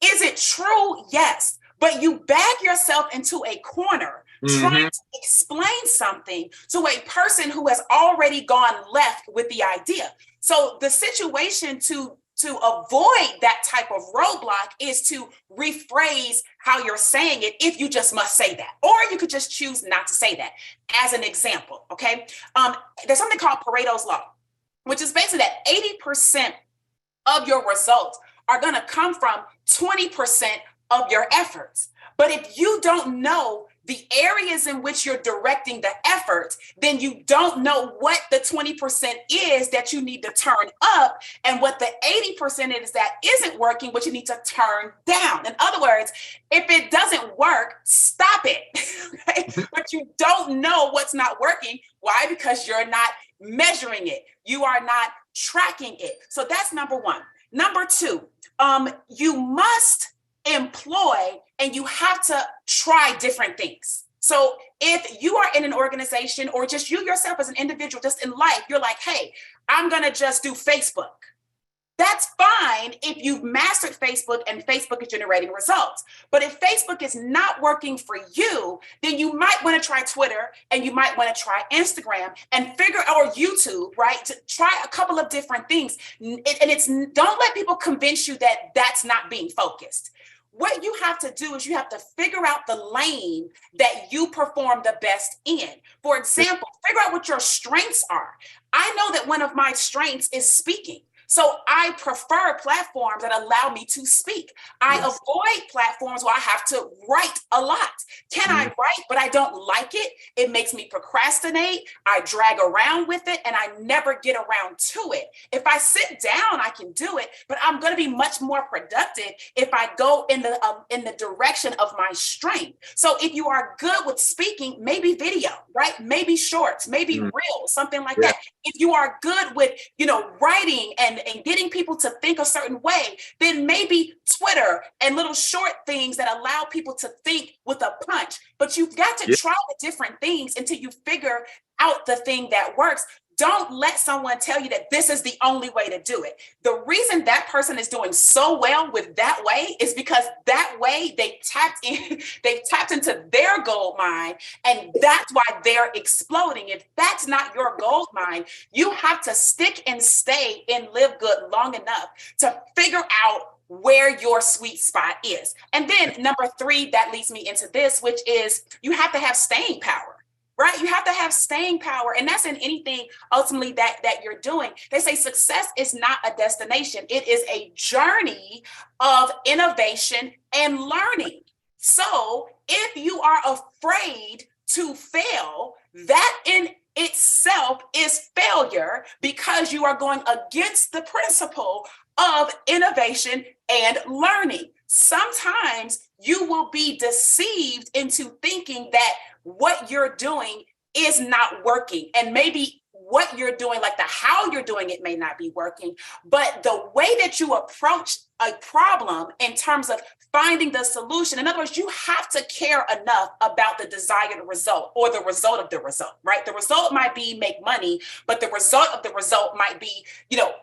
is it true? Yes. But you back yourself into a corner trying to explain something to a person who has already gone left with the idea. So the situation to avoid that type of roadblock is to rephrase how you're saying it, if you just must say that, or you could just choose not to say that. As an example, okay? There's something called Pareto's Law, which is basically that 80% of your results are going to come from 20% of your efforts. But if you don't know the areas in which you're directing the efforts, then you don't know what the 20% is that you need to turn up and what the 80% is that isn't working, which you need to turn down. In other words, if it doesn't work, stop it. Okay? But you don't know what's not working. Why? Because you're not measuring it. You are not tracking it. So that's number one. Number two, you must employ and you have to try different things. So if you are in an organization or just you yourself as an individual, just in life, you're like, hey, I'm going to just do Facebook. That's fine if you've mastered Facebook and Facebook is generating results. But if Facebook is not working for you, then you might want to try Twitter and you might want to try Instagram and or YouTube, right? To try a couple of different things. And don't let people convince you that that's not being focused. What you have to do is you have to figure out the lane that you perform the best in. For example, figure out what your strengths are. I know that one of my strengths is speaking. So I prefer platforms that allow me to speak. I avoid platforms where I have to write a lot. Can I write, but I don't like it? It makes me procrastinate. I drag around with it and I never get around to it. If I sit down, I can do it, but I'm going to be much more productive if I go in the direction of my strength. So if you are good with speaking, maybe video, right? Maybe shorts, maybe reels, something like that. If you are good with, writing and getting people to think a certain way, then maybe Twitter and little short things that allow people to think with a punch. But you've got to try the different things until you figure out the thing that works. Don't let someone tell you that this is the only way to do it. The reason that person is doing so well with that way is because that way they've tapped into their gold mine, and that's why they're exploding. If that's not your gold mine, you have to stick and stay in Live Good long enough to figure out where your sweet spot is. And then number three, that leads me into this, which is you have to have staying power. Right? You have to have staying power. And that's in anything ultimately that you're doing. They say success is not a destination. It is a journey of innovation and learning. So if you are afraid to fail, that in itself is failure because you are going against the principle of innovation and learning. Sometimes you will be deceived into thinking that what you're doing is not working. And maybe what you're doing, like the how you're doing it may not be working, but the way that you approach a problem in terms of finding the solution. In other words, you have to care enough about the desired result or the result of the result, right? The result might be make money, but the result of the result might be,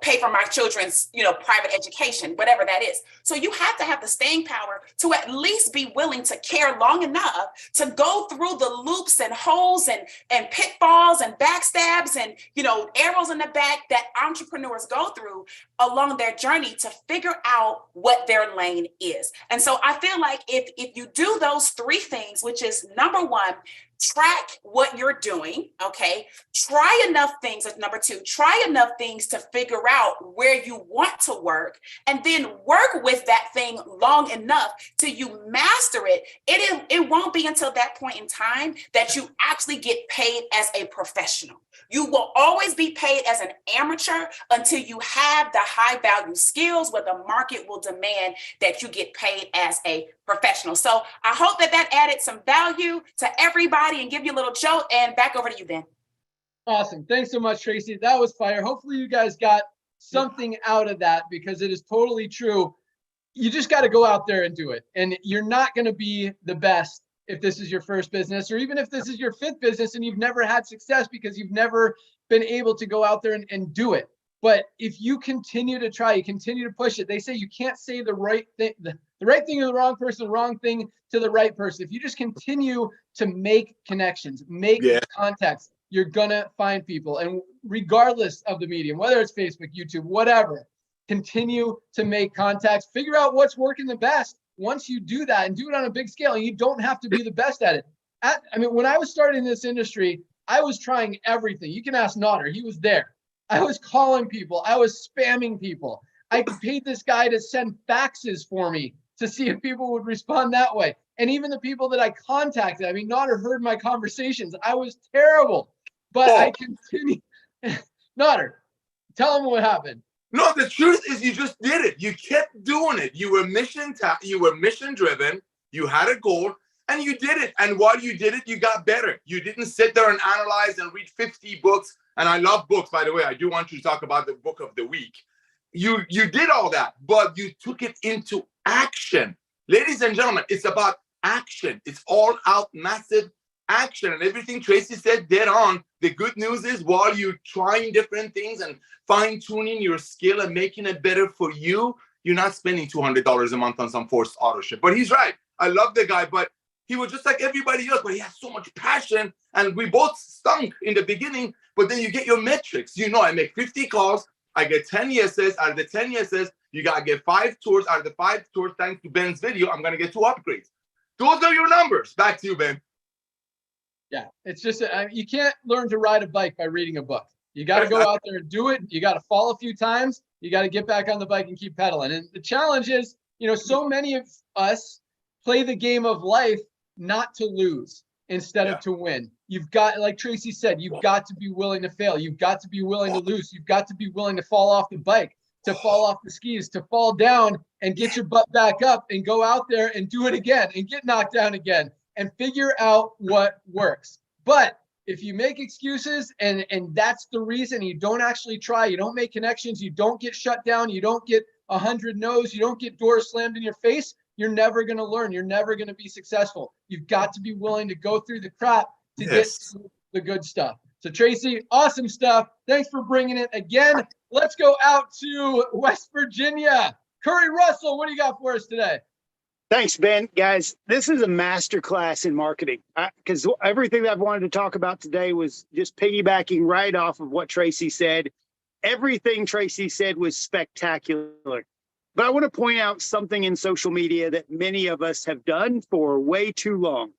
pay for my children's, private education, whatever that is. So you have to have the staying power to at least be willing to care long enough to go through the loops and holes and pitfalls and backstabs and, arrows in the back that entrepreneurs go through along their journey to figure out what their lane is. And so I feel like if you do those three things, which is number one, track what you're doing, okay? Try enough things, as number two, try enough things to figure out where you want to work, and then work with that thing long enough till you master it. It won't be until that point in time that you actually get paid as a professional. You will always be paid as an amateur until you have the high value skills where the market will demand that you get paid as a professional. So I hope that added some value to everybody and give you a little jolt, and back over to you, Ben. Awesome. Thanks so much, Tracy. That was fire. Hopefully you guys got something out of that, because it is totally true. You just got to go out there and do it. And you're not going to be the best if this is your first business, or even if this is your fifth business and you've never had success because you've never been able to go out there and do it. But if you continue to try, you continue to push it. They say you can't say the right thing, the right thing to the wrong person, the wrong thing to the right person. If you just continue to make connections, make contacts, you're gonna find people. And regardless of the medium, whether it's Facebook, YouTube, whatever, continue to make contacts, figure out what's working the best. Once you do that and do it on a big scale, and you don't have to be the best at it. I mean, when I was starting this industry, I was trying everything. You can ask Nodder, he was there. I was calling people. I was spamming people. I paid this guy to send faxes for me to see if people would respond that way. And even the people that I contacted, I mean, Nodder heard my conversations. I was terrible, but I continued. Nodder, tell him what happened. No, the truth is you just did it. You kept doing it. You were mission driven. You had a goal and you did it. And while you did it, you got better. You didn't sit there and analyze and read 50 books. And I love books, by the way. I do want you to talk about the book of the week. You did all that, but you took it into action. Ladies and gentlemen, it's about action. It's all out, massive action. And everything Tracy said, dead on. The good news is while you're trying different things and fine-tuning your skill and making it better for you, you're not spending $200 a month on some forced auto ship. But he's right. I love the guy, but he was just like everybody else, but he has so much passion. And we both stunk in the beginning, but then you get your metrics. You know, I make 50 calls. I get 10 yeses. Out of the 10 yeses, you got to get 5 tours. Out of the 5 tours, thanks to Ben's video, I'm going to get 2 upgrades. Those are your numbers. Back to you, Ben. Yeah, it's just, you can't learn to ride a bike by reading a book. You got to go out there and do it. You got to fall a few times. You got to get back on the bike and keep pedaling. And the challenge is, you know, so many of us play the game of life not to lose instead of to win. You've got, like Tracy said, you've got to be willing to fail. You've got to be willing to lose. You've got to be willing to fall off the bike, to fall off the skis, to fall down and get your butt back up and go out there and do it again and get knocked down again and figure out what works. But if you make excuses and that's the reason, you don't actually try, you don't make connections, you don't get shut down, you don't get 100 no's, you don't get doors slammed in your face, you're never going to learn. You're never going to be successful. You've got to be willing to go through the crap to get to the good stuff. So Tracy, awesome stuff. Thanks for bringing it again. Let's go out to West Virginia. Curry Russell, what do you got for us today? Thanks, Ben. Guys, this is a masterclass in marketing because everything that I've wanted to talk about today was just piggybacking right off of what Tracy said. Everything Tracy said was spectacular. But I want to point out something in social media that many of us have done for way too long.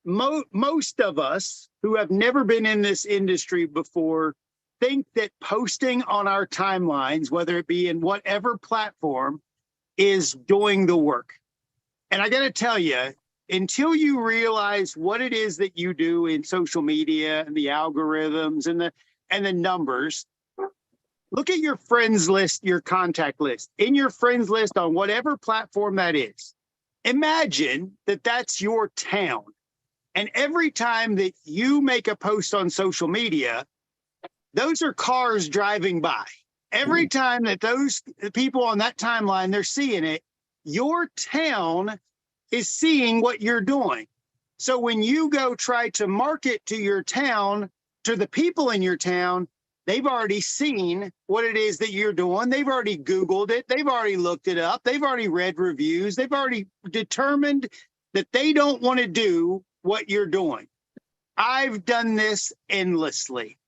Most of us who have never been in this industry before think that posting on our timelines, whether it be in whatever platform, is doing the work. And I got to tell you, until you realize what it is that you do in social media and the algorithms and the numbers, look at your friends list, your contact list. In your friends list on whatever platform that is, imagine that that's your town. And every time that you make a post on social media, those are cars driving by. Every time that those people on that timeline, they're seeing it, your town is seeing what you're doing. So when you go try to market to your town, to the people in your town, they've already seen what it is that you're doing. They've already Googled it. They've already looked it up. They've already read reviews. They've already determined that they don't want to do what you're doing. I've done this endlessly.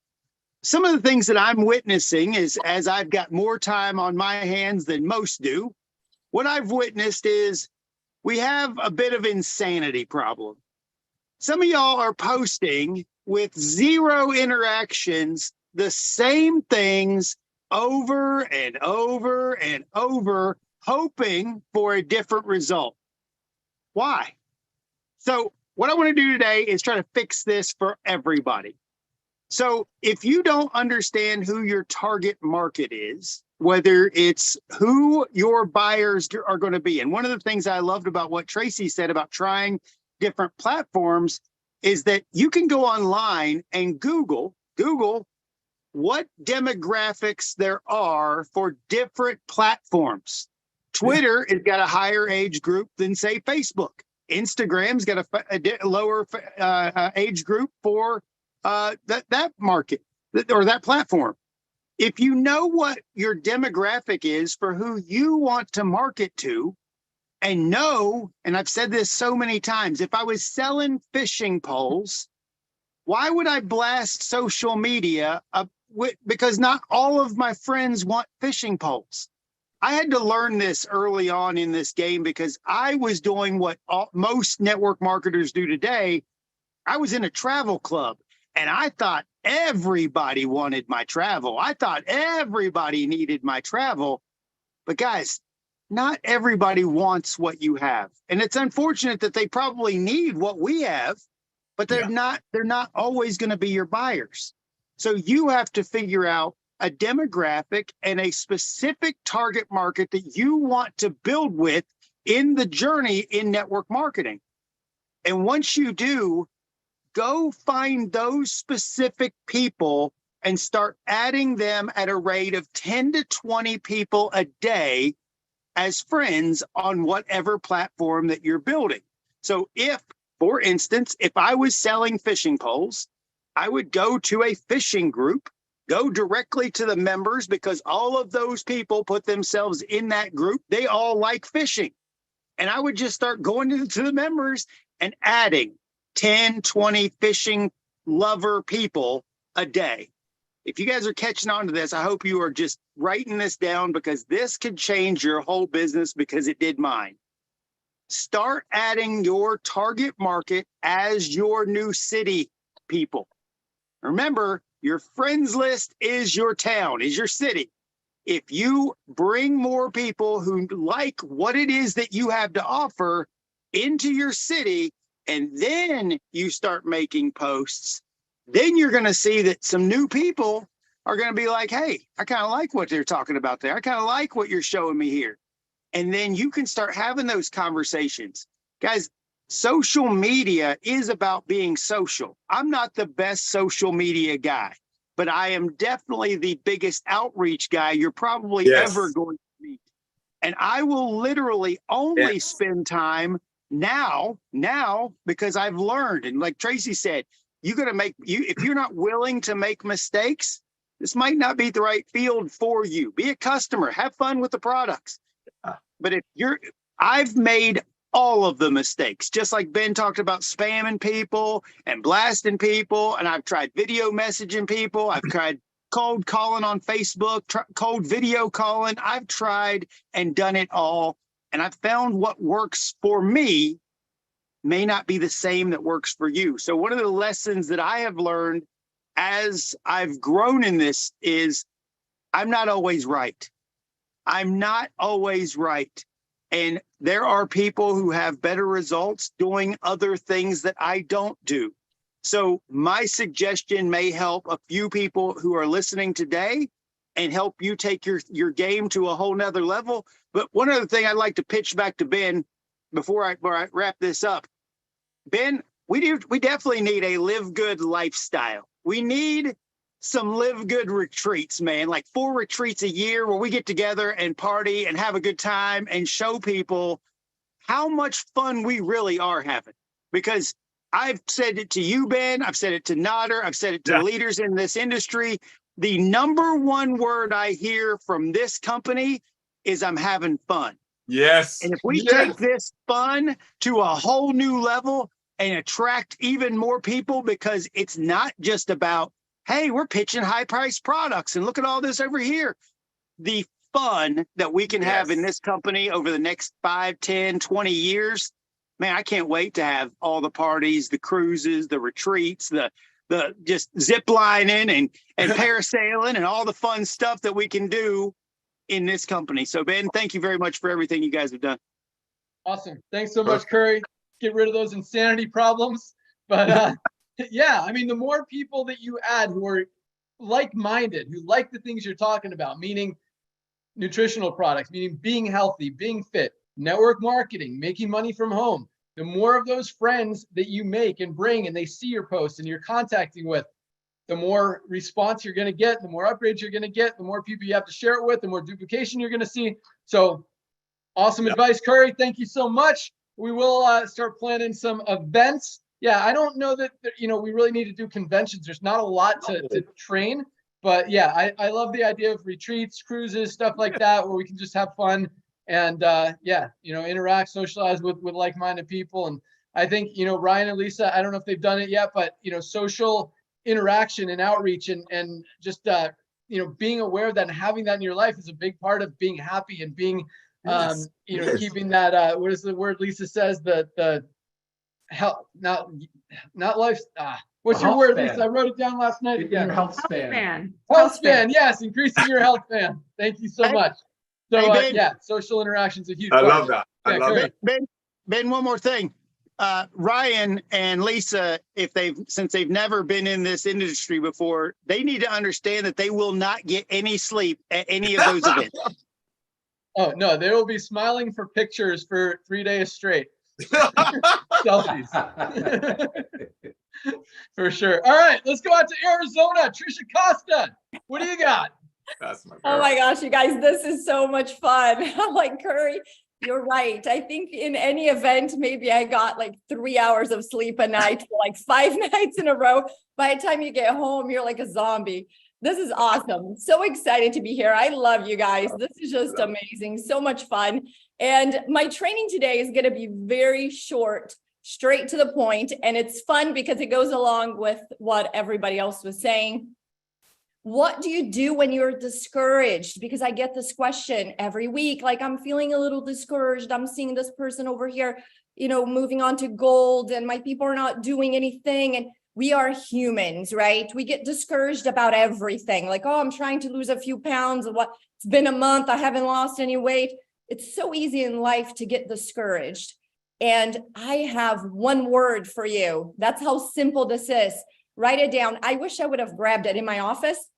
Some of the things that I'm witnessing is, as I've got more time on my hands than most do, what I've witnessed is we have a bit of insanity problem. Some of y'all are posting with zero interactions, the same things over and over and over, hoping for a different result. Why? So what I want to do today is try to fix this for everybody. So if you don't understand who your target market is, whether it's who your buyers are going to be, and one of the things I loved about what Tracy said about trying different platforms is that you can go online and Google what demographics there are for different platforms. Twitter has got a higher age group than, say, Facebook. Instagram's got a lower age group for that market or that platform. If you know what your demographic is for who you want to market to, and I've said this so many times, if I was selling fishing poles, why would I blast social media because not all of my friends want fishing poles. I had to learn this early on in this game because I was doing what most network marketers do today. I was in a travel club and I thought everybody wanted my travel. I thought everybody needed my travel. But guys, not everybody wants what you have. And it's unfortunate that they probably need what we have, but they're not always going to be your buyers. So you have to figure out a demographic and a specific target market that you want to build with in the journey in network marketing. And once you do, go find those specific people and start adding them at a rate of 10 to 20 people a day as friends on whatever platform that you're building. So if, for instance, if I was selling fishing poles, I would go to a fishing group, go directly to the members because all of those people put themselves in that group. They all like fishing. And I would just start going to the members and adding 10, 20 fishing lover people a day. If you guys are catching on to this, I hope you are just writing this down because this could change your whole business because it did mine. Start adding your target market as your new city people. Remember, your friends list is your town, is your city. If you bring more people who like what it is that you have to offer into your city, and then you start making posts, then you're going to see that some new people are going to be like, hey, I kind of like what they're talking about there. I kind of like what you're showing me here. And then you can start having those conversations. Guys, social media is about being social. I'm not the best social media guy, but I am definitely the biggest outreach guy you're probably ever going to meet. And I will literally only spend time now, because I've learned. And like Tracy said, if you're not willing to make mistakes, this might not be the right field for you. Be a customer, have fun with the products. But I've made all of the mistakes, just like Ben talked about spamming people and blasting people. And I've tried video messaging people. I've tried cold calling on Facebook, cold video calling. I've tried and done it all. And I've found what works for me may not be the same that works for you. So one of the lessons that I have learned as I've grown in this is I'm not always right. I'm not always right. And there are people who have better results doing other things that I don't do. So my suggestion may help a few people who are listening today and help you take your game to a whole nother level. But one other thing I'd like to pitch back to Ben before I wrap this up. Ben, we definitely need a live good lifestyle. We need some live good retreats, man, like 4 retreats a year where we get together and party and have a good time and show people how much fun we really are having. Because I've said it to you, Ben, I've said it to Nader, I've said it to leaders in this industry. The number one word I hear from this company is I'm having fun. Yes. And if we take this fun to a whole new level and attract even more people, because it's not just about, hey, we're pitching high-priced products and look at all this over here. The fun that we can have in this company over the next 5, 10, 20 years man, I can't wait to have all the parties, the cruises, the retreats, the just zip lining and parasailing and all the fun stuff that we can do in this company. So Ben, thank you very much for everything you guys have done. Awesome. Thanks so much, Curry. Get rid of those insanity problems. But yeah, I mean, the more people that you add who are like-minded, who like the things you're talking about, meaning nutritional products, meaning being healthy, being fit, network marketing, making money from home, the more of those friends that you make and bring and they see your posts and you're contacting with, the more response you're going to get, the more upgrades you're going to get, the more people you have to share it with, the more duplication you're going to see. So awesome advice, Curry. Thank you so much. We will start planning some events. Yeah, I don't know that, we really need to do conventions. There's not a lot to train, but yeah, I love the idea of retreats, cruises, stuff like that, where we can just have fun and interact, socialize with like-minded people. And I think, Ryan and Lisa, I don't know if they've done it yet, but, social interaction and outreach and just, being aware of that and having that in your life is a big part of being happy and being, keeping that, what is the word Lisa says, the health, not life. What's your word, Lisa? I wrote it down last night again. Your health span. Health span. Yes, increasing your health span. Thank you so much. So Ben, social interactions are huge. I love that. I love it. Ben, one more thing. Ryan and Lisa, since they've never been in this industry before, they need to understand that they will not get any sleep at any of those events. Oh no, they will be smiling for pictures for 3 days straight. Selfies. For sure. All right, let's go out to Arizona. Trisha Costa, what do you got? That's my Oh my gosh, you guys, this is so much fun. I'm like, Curry, you're right. I think in any event, maybe I got like 3 hours of sleep a night for like 5 nights in a row. By the time you get home, you're like a zombie. This is awesome. So excited to be here. I love you guys. This is just amazing. So much fun. And my training today is going to be very short, straight to the point. And it's fun because it goes along with what everybody else was saying. What do you do when you're discouraged? Because I get this question every week, like I'm feeling a little discouraged. I'm seeing this person over here, moving on to gold and my people are not doing anything. And we are humans, right? We get discouraged about everything. Like, oh, I'm trying to lose a few pounds. It's been a month. I haven't lost any weight. It's so easy in life to get discouraged. And I have one word for you. That's how simple this is. Write it down. I wish I would have grabbed it in my office.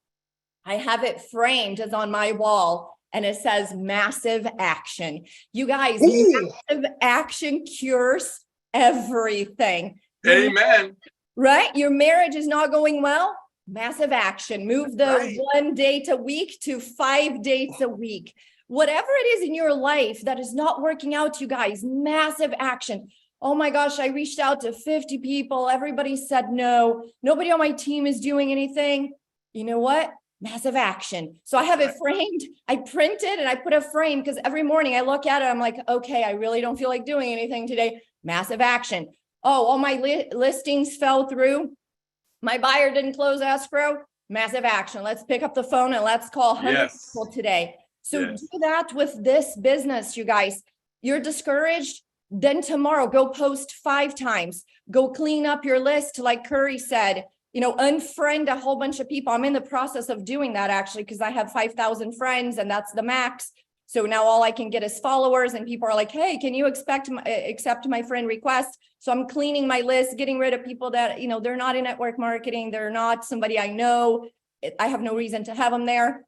I have it framed as on my wall and it says massive action. You guys, massive action cures everything. Amen. Right? Your marriage is not going well. Massive action. Move the 1 date a week to 5 dates a week. Whatever it is in your life that is not working out, you guys, massive action. Oh my gosh, I reached out to 50 people. Everybody said no. Nobody on my team is doing anything. You know what? Massive action. So I have it framed. I print it and I put a frame because every morning I look at it. I'm like, okay, I really don't feel like doing anything today. Massive action. Oh, all my listings fell through. My buyer didn't close escrow. Massive action. Let's pick up the phone and let's call 100 people today. So do that with this business, you guys. You're discouraged. Then tomorrow, go post 5 times. Go clean up your list, like Curry said. Unfriend a whole bunch of people. I'm in the process of doing that actually, because I have 5,000 friends and that's the max. So now all I can get is followers and people are like, hey, can you accept my friend request? So I'm cleaning my list, getting rid of people that, they're not in network marketing. They're not somebody I know. I have no reason to have them there.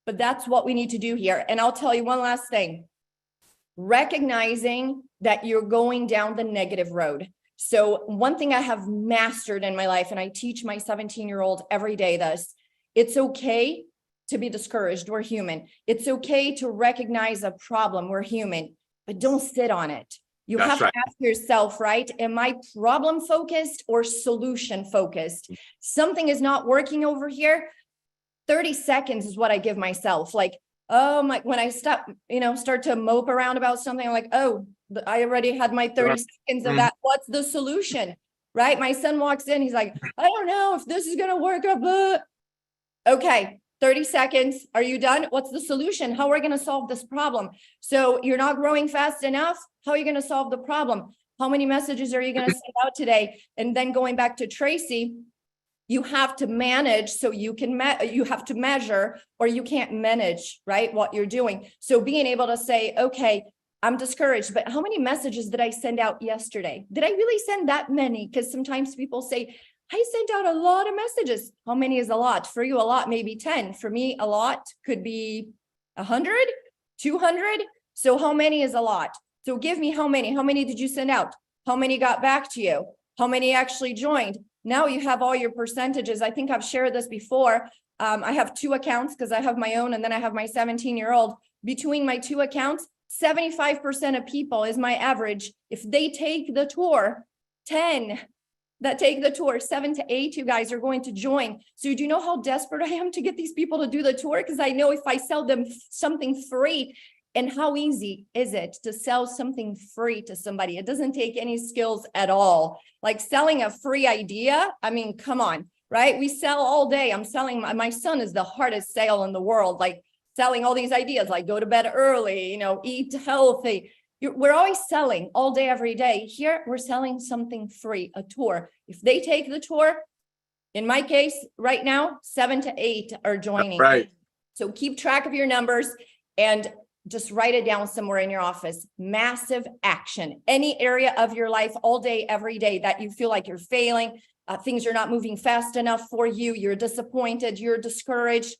But that's what we need to do here. And I'll tell you one last thing. Recognizing that you're going down the negative road. So one thing I have mastered in my life, and I teach my 17-year-old every day this, it's okay to be discouraged. We're human. It's okay to recognize a problem. We're human, but don't sit on it. You have to ask yourself, right? Am I problem focused or solution focused? Something is not working over here. 30 seconds is what I give myself. Like, when I start to mope around about something, I'm like, oh, I already had my 30 seconds of that. What's the solution? Right? My son walks in. He's like, I don't know if this is going to work. Okay. 30 seconds. Are you done? What's the solution? How are we going to solve this problem? So you're not growing fast enough. How are you going to solve the problem? How many messages are you going to send out today? And then going back to Tracy, you have to manage so you can, you have to measure, or you can't manage, right, what you're doing. So being able to say, okay, I'm discouraged, but how many messages did I send out yesterday? Did I really send that many? Because sometimes people say, I sent out a lot of messages. How many is a lot? For you, a lot, maybe 10. For me, a lot could be 100, 200. So how many is a lot? So give me how many. How many did you send out? How many got back to you? How many actually joined? Now you have all your percentages. I think I've shared this before. I have 2 accounts because I have my own and then I have my 17-year-old. Between my 2 accounts, 75% of people is my average. If they take the tour, 10 that take the tour, 7 to 8, you guys are going to join. So do you know how desperate I am to get these people to do the tour? Because I know if I sell them something free, and how easy is it to sell something free to somebody? It doesn't take any skills at all. Like selling a free idea. I mean, come on, right? We sell all day. I'm selling, my son is the hardest sale in the world, like selling all these ideas, like go to bed early, you know, eat healthy. We're always selling all day, every day. Here, we're selling something free, a tour. If they take the tour, in my case, right now, 7 to 8 are joining. Right. So keep track of your numbers and just write it down somewhere in your office. Massive action. Any area of your life all day, every day that you feel like you're failing, things are not moving fast enough for you, you're disappointed, you're discouraged,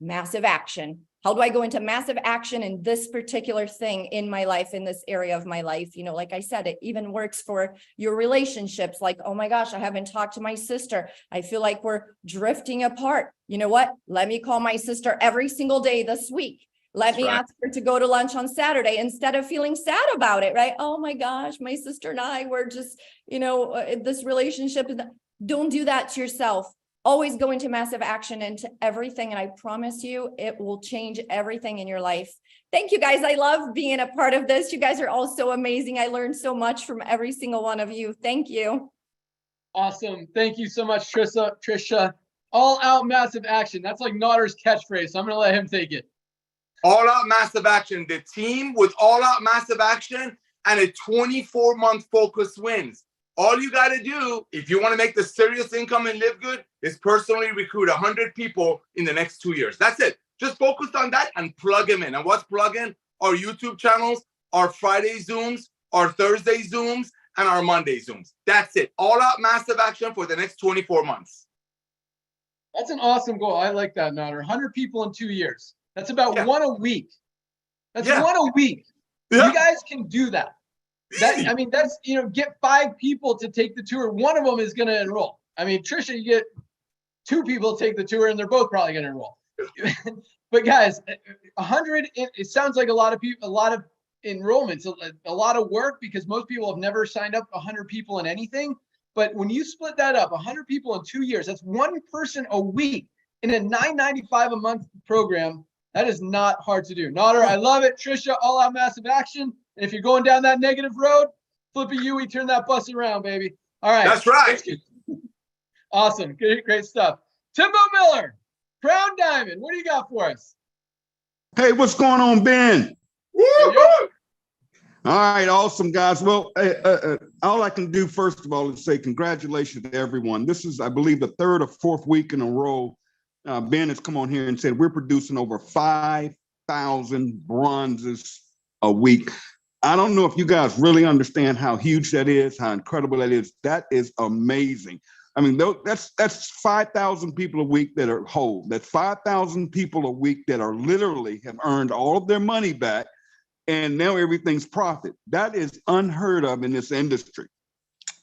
massive action. How do I go into massive action in this particular thing in my life, in this area of my life? You know, like I said, it even works for your relationships. Like, oh my gosh, I haven't talked to my sister. I feel like we're drifting apart. You know what? Let me call my sister every single day this week. Let me ask her to go to lunch on Saturday instead of feeling sad about it, right? Oh my gosh, my sister and I were just, you know, this relationship. Don't do that to yourself. Always go into massive action into everything. And I promise you, it will change everything in your life. Thank you guys. I love being a part of this. You guys are all so amazing. I learned so much from every single one of you. Thank you. Awesome. Thank you so much, Trisha. All out massive action. That's like Naughter's catchphrase. So I'm going to let him take it. All out massive action. The team with all out massive action and a 24-month focus wins. All you got to do, if you want to make the serious income and live good, is personally recruit 100 people in the next 2 years. That's it. Just focus on that and plug them in. And what's plug in? Our YouTube channels, our Friday Zooms, our Thursday Zooms, and our Monday Zooms. That's it. All out massive action for the next 24 months. That's an awesome goal. I like that, Naughter. 100 people in 2 years. That's about one a week. That's one a week. Yeah. You guys can do that. I mean, that's, you know, get 5 people to take the tour. One of them is going to enroll. I mean, Trisha, you get 2 people to take the tour and they're both probably going to enroll. But guys, 100, it sounds like a lot of people, a lot of enrollments, a lot of work, because most people have never signed up 100 people in anything. But when you split that up, 100 people in 2 years, that's 1 person a week in a $9.95 a month program. That is not hard to do. Naughter, I love it. Trisha, all out massive action. And if you're going down that negative road, flip a U, turn that bus around, baby. All right. That's right. Awesome. Great stuff. Timbo Miller, Crown Diamond, what do you got for us? Hey, what's going on, Ben? Woo-hoo! All right, awesome, guys. Well, all I can do, first of all, is say congratulations to everyone. This is, I believe, the 3rd or 4th week in a row. Ben has come on here and said we're producing over 5,000 bronzes a week. I don't know if you guys really understand how huge that is, how incredible that is. That is amazing. I mean, that's 5,000 people a week that are whole. That's 5,000 people a week that are literally have earned all of their money back, and now everything's profit. That is unheard of in this industry.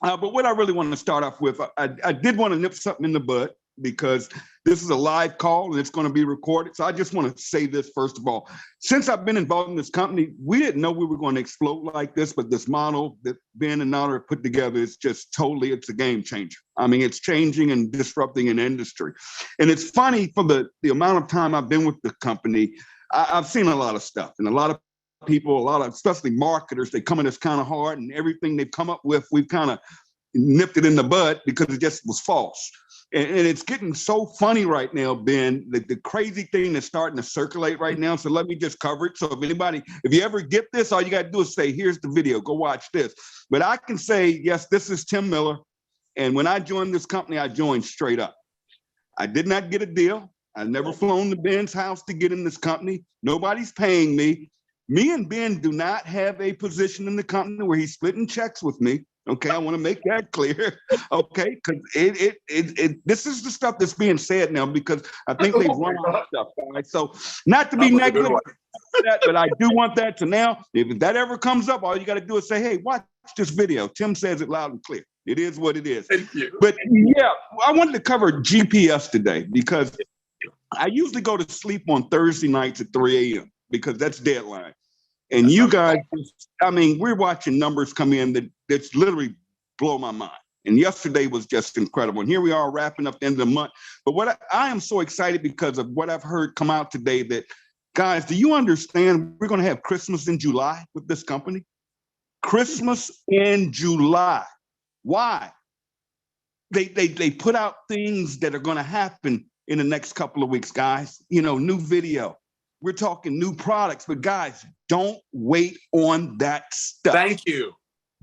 But what I really want to start off with, I did want to nip something in the bud, because this is a live call and it's going to be recorded. So I just want to say this, first of all. Since I've been involved in this company, we didn't know we were going to explode like this, but this model that Ben and Naughter put together is just totally, it's a game changer. I mean, it's changing and disrupting an industry. And it's funny, for the amount of time I've been with the company, I've seen a lot of stuff, and a lot of people, a lot of, especially marketers, they come in as kind of hard, and everything they've come up with, we've kind of nipped it in the bud because it just was false. And it's getting so funny right now, Ben, the crazy thing that's starting to circulate right now. So let me just cover it. So if you ever get this, all you got to do is say, here's the video, go watch this. But I can say, yes, this is Tim Miller. And when I joined this company, I joined straight up. I did not get a deal. I've never flown to Ben's house to get in this company. Nobody's paying me. Me and Ben do not have a position in the company where he's splitting checks with me. Okay, I want to make that clear. Okay, because this is the stuff that's being said now because I think they've run out of stuff. Right? So not to be negative, but I do want that to now. If that ever comes up, all you got to do is say, "Hey, watch this video." Tim says it loud and clear. It is what it is. Thank you. But yeah, I wanted to cover GPS today because I usually go to sleep on Thursday nights at 3 a.m. because that's deadline. And you guys, I mean, we're watching numbers come in that's literally blow my mind. And yesterday was just incredible. And here we are wrapping up the end of the month. But what I am so excited because of what I've heard come out today that, guys, do you understand we're going to have Christmas in July with this company? Christmas in July. Why? They put out things that are going to happen in the next couple of weeks, guys. You know, new video. We're talking new products, but guys, don't wait on that stuff. Thank you.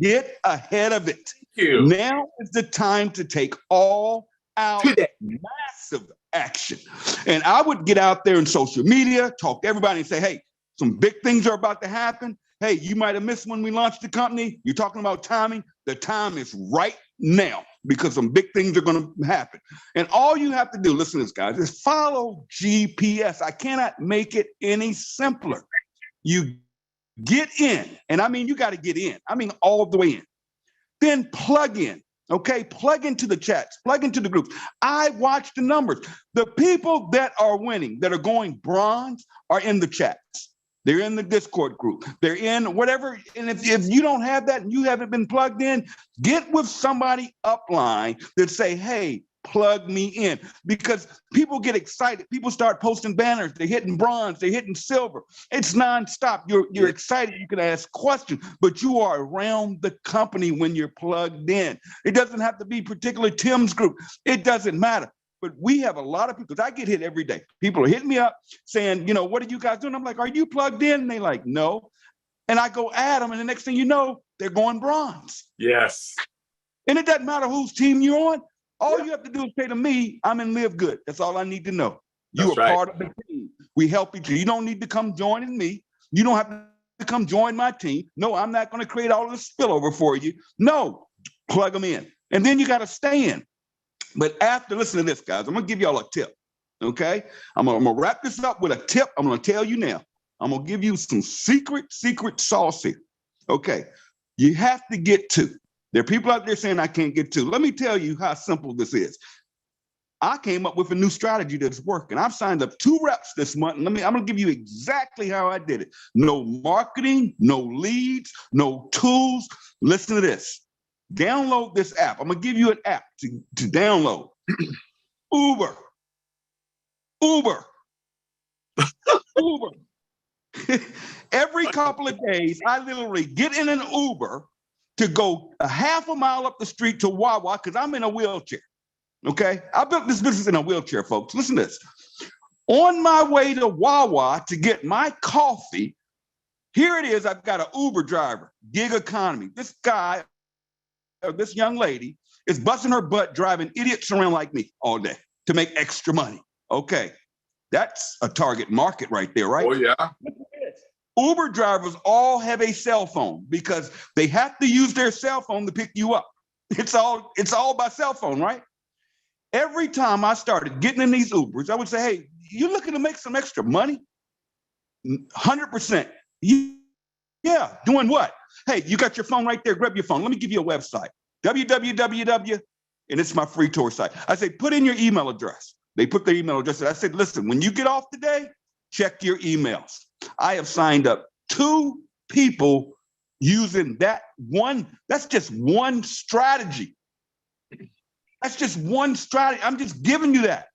Get ahead of it. Thank you. Now is the time to take all out massive action. And I would get out there in social media, talk to everybody and say, hey, some big things are about to happen. Hey, you might have missed when we launched the company. You're talking about timing. The time is right now because some big things are going to happen. And all you have to do, listen to this, guys, is follow GPS. I cannot make it any simpler. You get in, and I mean, you got to get in. I mean, all the way in. Then plug in, okay? Plug into the chats, plug into the groups. I watch the numbers. The people that are winning, that are going bronze, are in the chats. They're in the Discord group. They're in whatever. And if you don't have that and you haven't been plugged in, get with somebody upline that say, hey, plug me in. Because people get excited. People start posting banners. They're hitting bronze. They're hitting silver. It's nonstop. You're excited. You can ask questions, but you are around the company when you're plugged in. It doesn't have to be particularly Tim's group. It doesn't matter. But we have a lot of people, because I get hit every day. People are hitting me up saying, you know, what are you guys doing? I'm like, are you plugged in? And they're like, no. And I go at them, and the next thing you know, they're going bronze. Yes. And it doesn't matter whose team you're on. All you have to do is say to me, I'm in LiveGood. That's all I need to know. You are part of the team. We help each other. You don't need to come joining me. You don't have to come join my team. No, I'm not going to create all of this spillover for you. No, plug them in. And then you got to stay in. But after, listen to this, guys, I'm going to give y'all a tip, okay? I'm going to wrap this up with a tip. I'm going to tell you now. I'm going to give you some secret sauce here, okay? You have to get to. There are people out there saying I can't get to. Let me tell you how simple this is. I came up with a new strategy that's working. I've signed up 2 reps this month. And I'm going to give you exactly how I did it. No marketing, no leads, no tools. Listen to this. Download this app. I'm going to give you an app to download. Uber. Every couple of days, I literally get in an Uber to go a half a mile up the street to Wawa because I'm in a wheelchair. Okay? I built this business in a wheelchair, folks. Listen to this. On my way to Wawa to get my coffee, here it is. I've got an Uber driver, gig economy. This guy, or this young lady, is busting her butt driving idiots around like me all day to make extra money. Okay, that's a target market right there, right? Oh, yeah. Uber drivers all have a cell phone because they have to use their cell phone to pick you up. It's all by cell phone, right? Every time I started getting in these Ubers, I would say, hey, you looking to make some extra money? 100%. Yeah, doing what? Hey, you got your phone right there. Grab your phone. Let me give you a website. www. And it's my free tour site. I say, put in your email address. They put their email address. I said, listen, when you get off today, check your emails. I have signed up 2 people using that one. That's just one strategy. That's just one strategy. I'm just giving you that.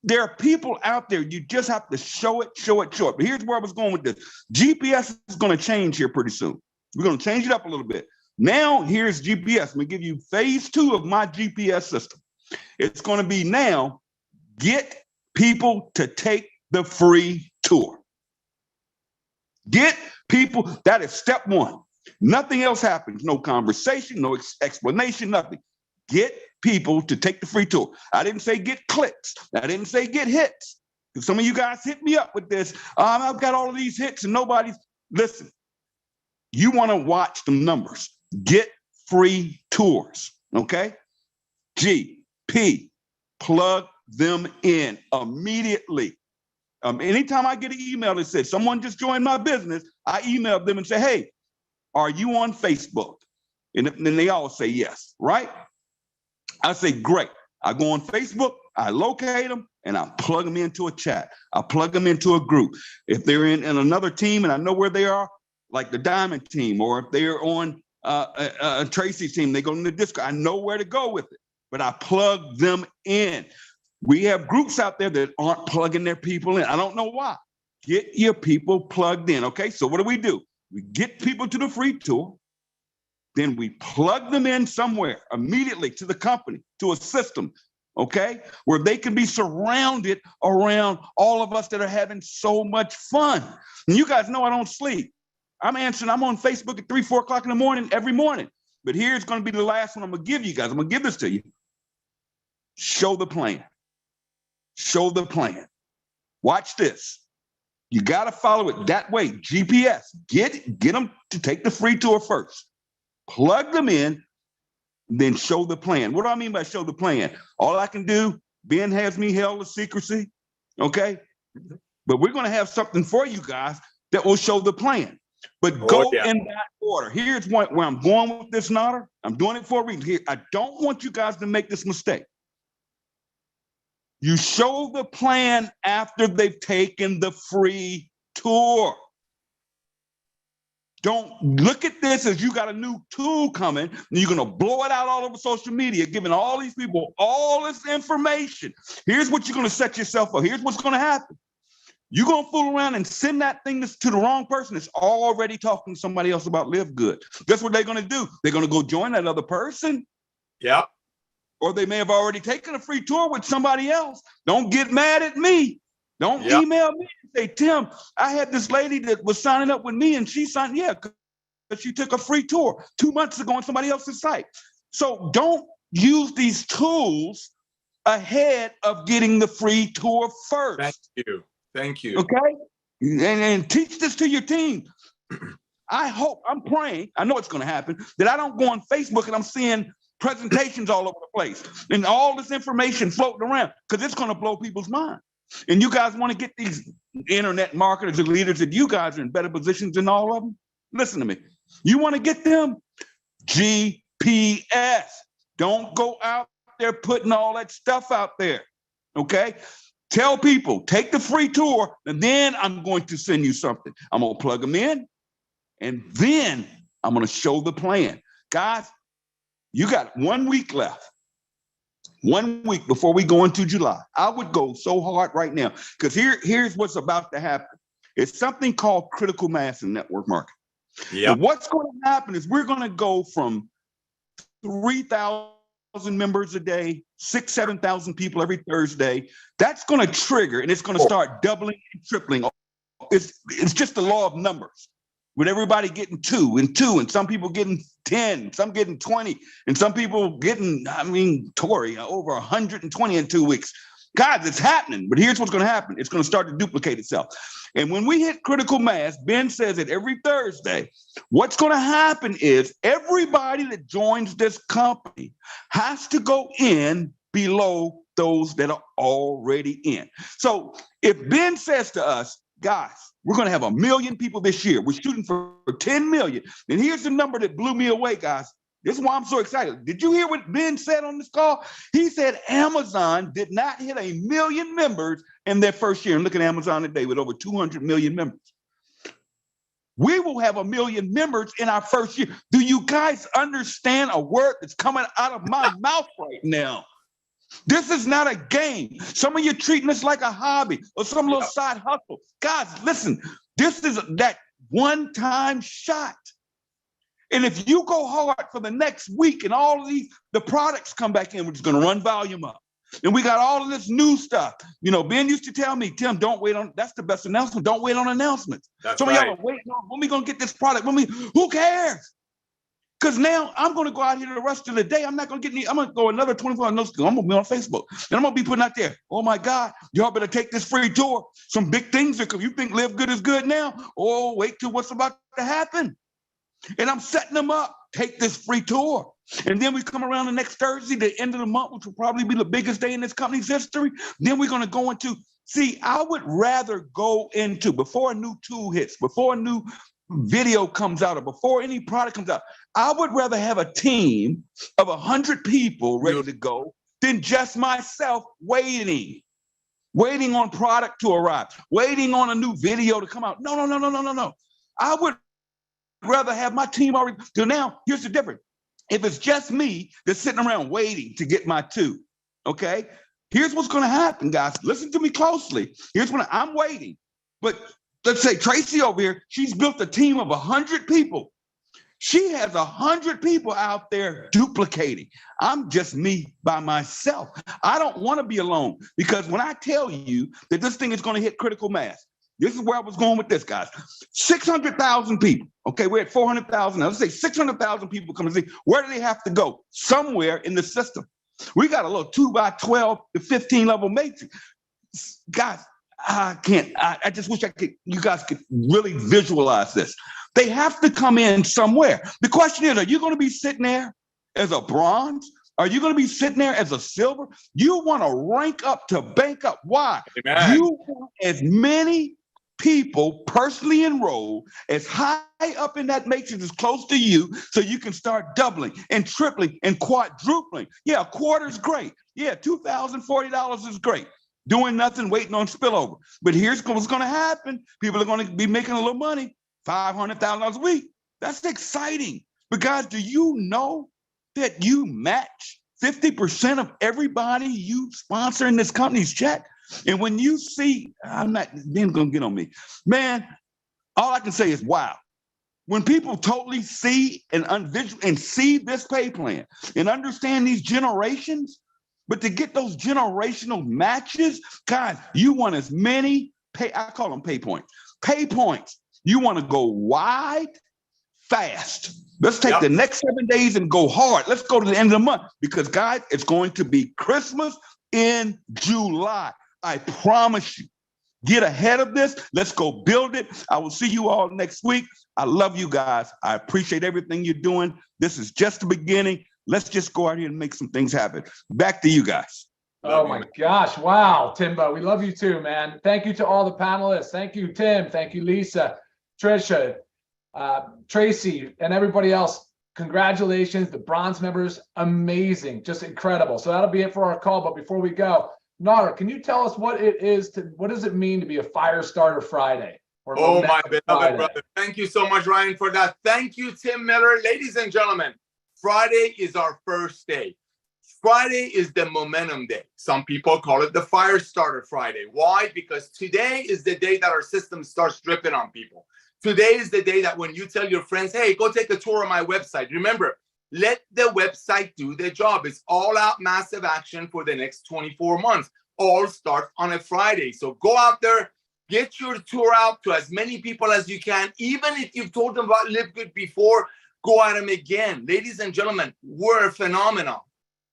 There are people out there, you just have to show it. But here's where I was going with this. GPS is going to change here pretty soon. We're going to change it up a little bit. Now, here's GPS. I'm going to give you phase 2 of my GPS system. It's going to be now, get people to take the free tour. Get people, that is step one. Nothing else happens. No conversation, no explanation, nothing. Get people to take the free tour. I didn't say get clicks. I didn't say get hits. Some of you guys hit me up with this. I've got all of these hits and nobody's, listen, you want to watch the numbers. Get free tours, okay? GP, plug them in immediately. Anytime I get an email that says someone just joined my business, I email them and say, hey, are you on Facebook? And then they all say yes, right? I say, great. I go on Facebook, I locate them, and I plug them into a chat. I plug them into a group. If they're in another team and I know where they are, like the Diamond team, or if they're on Tracy's team, they go in the Discord. I know where to go with it, but I plug them in. We have groups out there that aren't plugging their people in. I don't know why. Get your people plugged in, okay? So what do? We get people to the free tour, then we plug them in somewhere immediately to the company, to a system, okay? Where they can be surrounded around all of us that are having so much fun. And you guys know I don't sleep. I'm on Facebook at 3, 4 o'clock in the morning, every morning. But here's gonna be the last one I'm gonna give you guys. I'm gonna give this to you. Show the plan. Show the plan. Watch this. You got to follow it that way. GPS. Get them to take the free tour first. Plug them in, then show the plan. What do I mean by show the plan? All I can do, Ben has me held to secrecy, okay? But we're going to have something for you guys that will show the plan. But go in that order. Here's where I'm going with this, Nader. I'm doing it for a reason. Here, I don't want you guys to make this mistake. You show the plan after they've taken the free tour. Don't look at this as you got a new tool coming and you're going to blow it out all over social media, giving all these people all this information. Here's what you're going to set yourself up. Here's what's going to happen. You're going to fool around and send that thing to the wrong person that's already talking to somebody else about LiveGood. Guess what they're going to do? They're going to go join that other person. Yep. Or they may have already taken a free tour with somebody else. Don't get mad at me. Don't email me and say, Tim, I had this lady that was signing up with me and she signed, because she took a free tour 2 months ago on somebody else's site. So don't use these tools ahead of getting the free tour first. Thank you. Thank you. Okay? And teach this to your team. I hope, I'm praying, I know it's going to happen, that I don't go on Facebook and I'm seeing presentations all over the place and all this information floating around, because it's going to blow people's mind. And you guys want to get these internet marketers and leaders that you guys are in better positions than all of them. Listen to me. You want to get them? GPS. Don't go out there putting all that stuff out there. Okay? Tell people, take the free tour, and then I'm going to send you something. I'm going to plug them in, and then I'm going to show the plan. Guys, you got 1 week left. 1 week before we go into July. I would go so hard right now, because here's what's about to happen. It's something called critical mass in network marketing. Yeah. What's going to happen is we're going to go from 3,000 members a day, 6,000, 7,000 people every Thursday. That's going to trigger, and it's going to start doubling and tripling. It's just the law of numbers. With everybody getting 2 and 2, and some people getting 10, some getting 20, and some people getting, Tori, over 120 in 2 weeks. Guys, it's happening, but here's what's going to happen. It's going to start to duplicate itself. And when we hit critical mass, Ben says it every Thursday, what's going to happen is everybody that joins this company has to go in below those that are already in. So if Ben says to us, guys, we're going to have 1 million people this year. We're shooting for 10 million. And here's the number that blew me away, guys. This is why I'm so excited. Did you hear what Ben said on this call? He said Amazon did not hit 1 million members in their first year. And look at Amazon today with over 200 million members. We will have 1 million members in our first year. Do you guys understand a word that's coming out of my mouth right now? This is not a game. Some of you treating this like a hobby or some little side hustle. Guys, listen, this is that one-time shot. And if you go hard for the next week and all of the products come back in, which is going to run volume up. And we got all of this new stuff. You know, Ben used to tell me, Tim, don't wait on, that's the best announcement. Don't wait on announcements. Some of y'all are waiting on, when we going to get this product? Who cares? Because now I'm going to go out here the rest of the day. I'm not going to get any, I'm going to go another 24 hours. I'm going to be on Facebook. And I'm going to be putting out there, oh my God, y'all better take this free tour. Some big things are coming. You think Live Good is good now? Oh, wait till what's about to happen. And I'm setting them up. Take this free tour. And then we come around the next Thursday, the end of the month, which will probably be the biggest day in this company's history. Then we're going to go into, see, I would rather go into, before a new tool hits, before a new video comes out, or before any product comes out, I would rather have a team of 100 people ready to go than just myself waiting on product to arrive, waiting on a new video to come out. No. I would rather have my team already. So now, here's the difference. If it's just me that's sitting around waiting to get my two, okay? Here's what's going to happen, guys. Listen to me closely. Here's when I'm waiting. But let's say Tracy over here, she's built a team of 100 people. She has 100 people out there duplicating. I'm just me by myself. I don't want to be alone, because when I tell you that this thing is going to hit critical mass, this is where I was going with this, guys. 600,000 people. Okay, we're at 400,000 now. Let's say 600,000 people come and see. Where do they have to go? Somewhere in the system. We got a little 2x12 to 15 level matrix. Guys, I can't. I just wish you guys could really visualize this. They have to come in somewhere. The question is, are you going to be sitting there as a bronze? Are you going to be sitting there as a silver? You want to rank up to bank up. Why? Amen. You want as many people personally enrolled as high up in that matrix as close to you, so you can start doubling and tripling and quadrupling. Yeah, a quarter's great. Yeah, $2,040 is great. Doing nothing, waiting on spillover. But here's what's going to happen. People are going to be making a little money, $500,000 a week. That's exciting. But guys, do you know that you match 50% of everybody you sponsor in this company's check? And when you see, I'm not then going to get on me, man, all I can say is, wow. When people totally see and see this pay plan and understand these generations, but to get those generational matches, guys, you want as many I call them pay points. Pay points. You want to go wide, fast. Let's take the next 7 days and go hard. Let's go to the end of the month, because, guys, it's going to be Christmas in July. I promise you. Get ahead of this. Let's go build it. I will see you all next week. I love you guys. I appreciate everything you're doing. This is just the beginning. Let's just go out here and make some things happen. Back to you guys. Oh my gosh. Wow, Timbo. We love you too, man. Thank you to all the panelists. Thank you, Tim. Thank you, Lisa, Trisha, Tracy, and everybody else. Congratulations. The bronze members, amazing, just incredible. So that'll be it for our call. But before we go, Nader, can you tell us what does it mean to be a Firestarter Friday? Oh, my beloved brother. Thank you so much, Ryan, for that. Thank you, Tim Miller. Ladies and gentlemen, Friday is our first day. Friday is the momentum day. Some people call it the Firestarter Friday. Why? Because today is the day that our system starts dripping on people. Today is the day that when you tell your friends, hey, go take a tour of my website. Remember, let the website do the job. It's all out massive action for the next 24 months. All start on a Friday. So go out there, get your tour out to as many people as you can. Even if you've told them about LiveGood before, go at them again. Ladies and gentlemen, we're a phenomenon.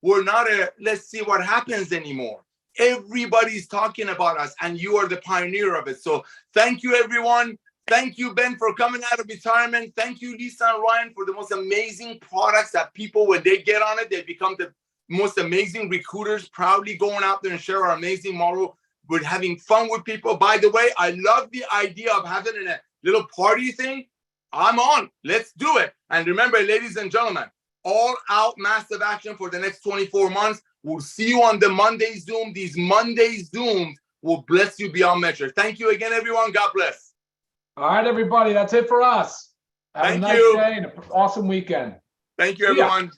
We're not a let's see what happens anymore. Everybody's talking about us, and you are the pioneer of it. So thank you, everyone. Thank you, Ben, for coming out of retirement. Thank you, Lisa and Ryan, for the most amazing products that people, when they get on it, they become the most amazing recruiters, proudly going out there and share our amazing model. We're having fun with people. By the way, I love the idea of having a little party thing. I'm on. Let's do it. And remember, ladies and gentlemen, all out massive action for the next 24 months. We'll see you on the Monday Zoom. These Monday Zooms will bless you beyond measure. Thank you again, everyone. God bless. All right, everybody. That's it for us. Have a nice day and an awesome weekend. Thank you, everyone.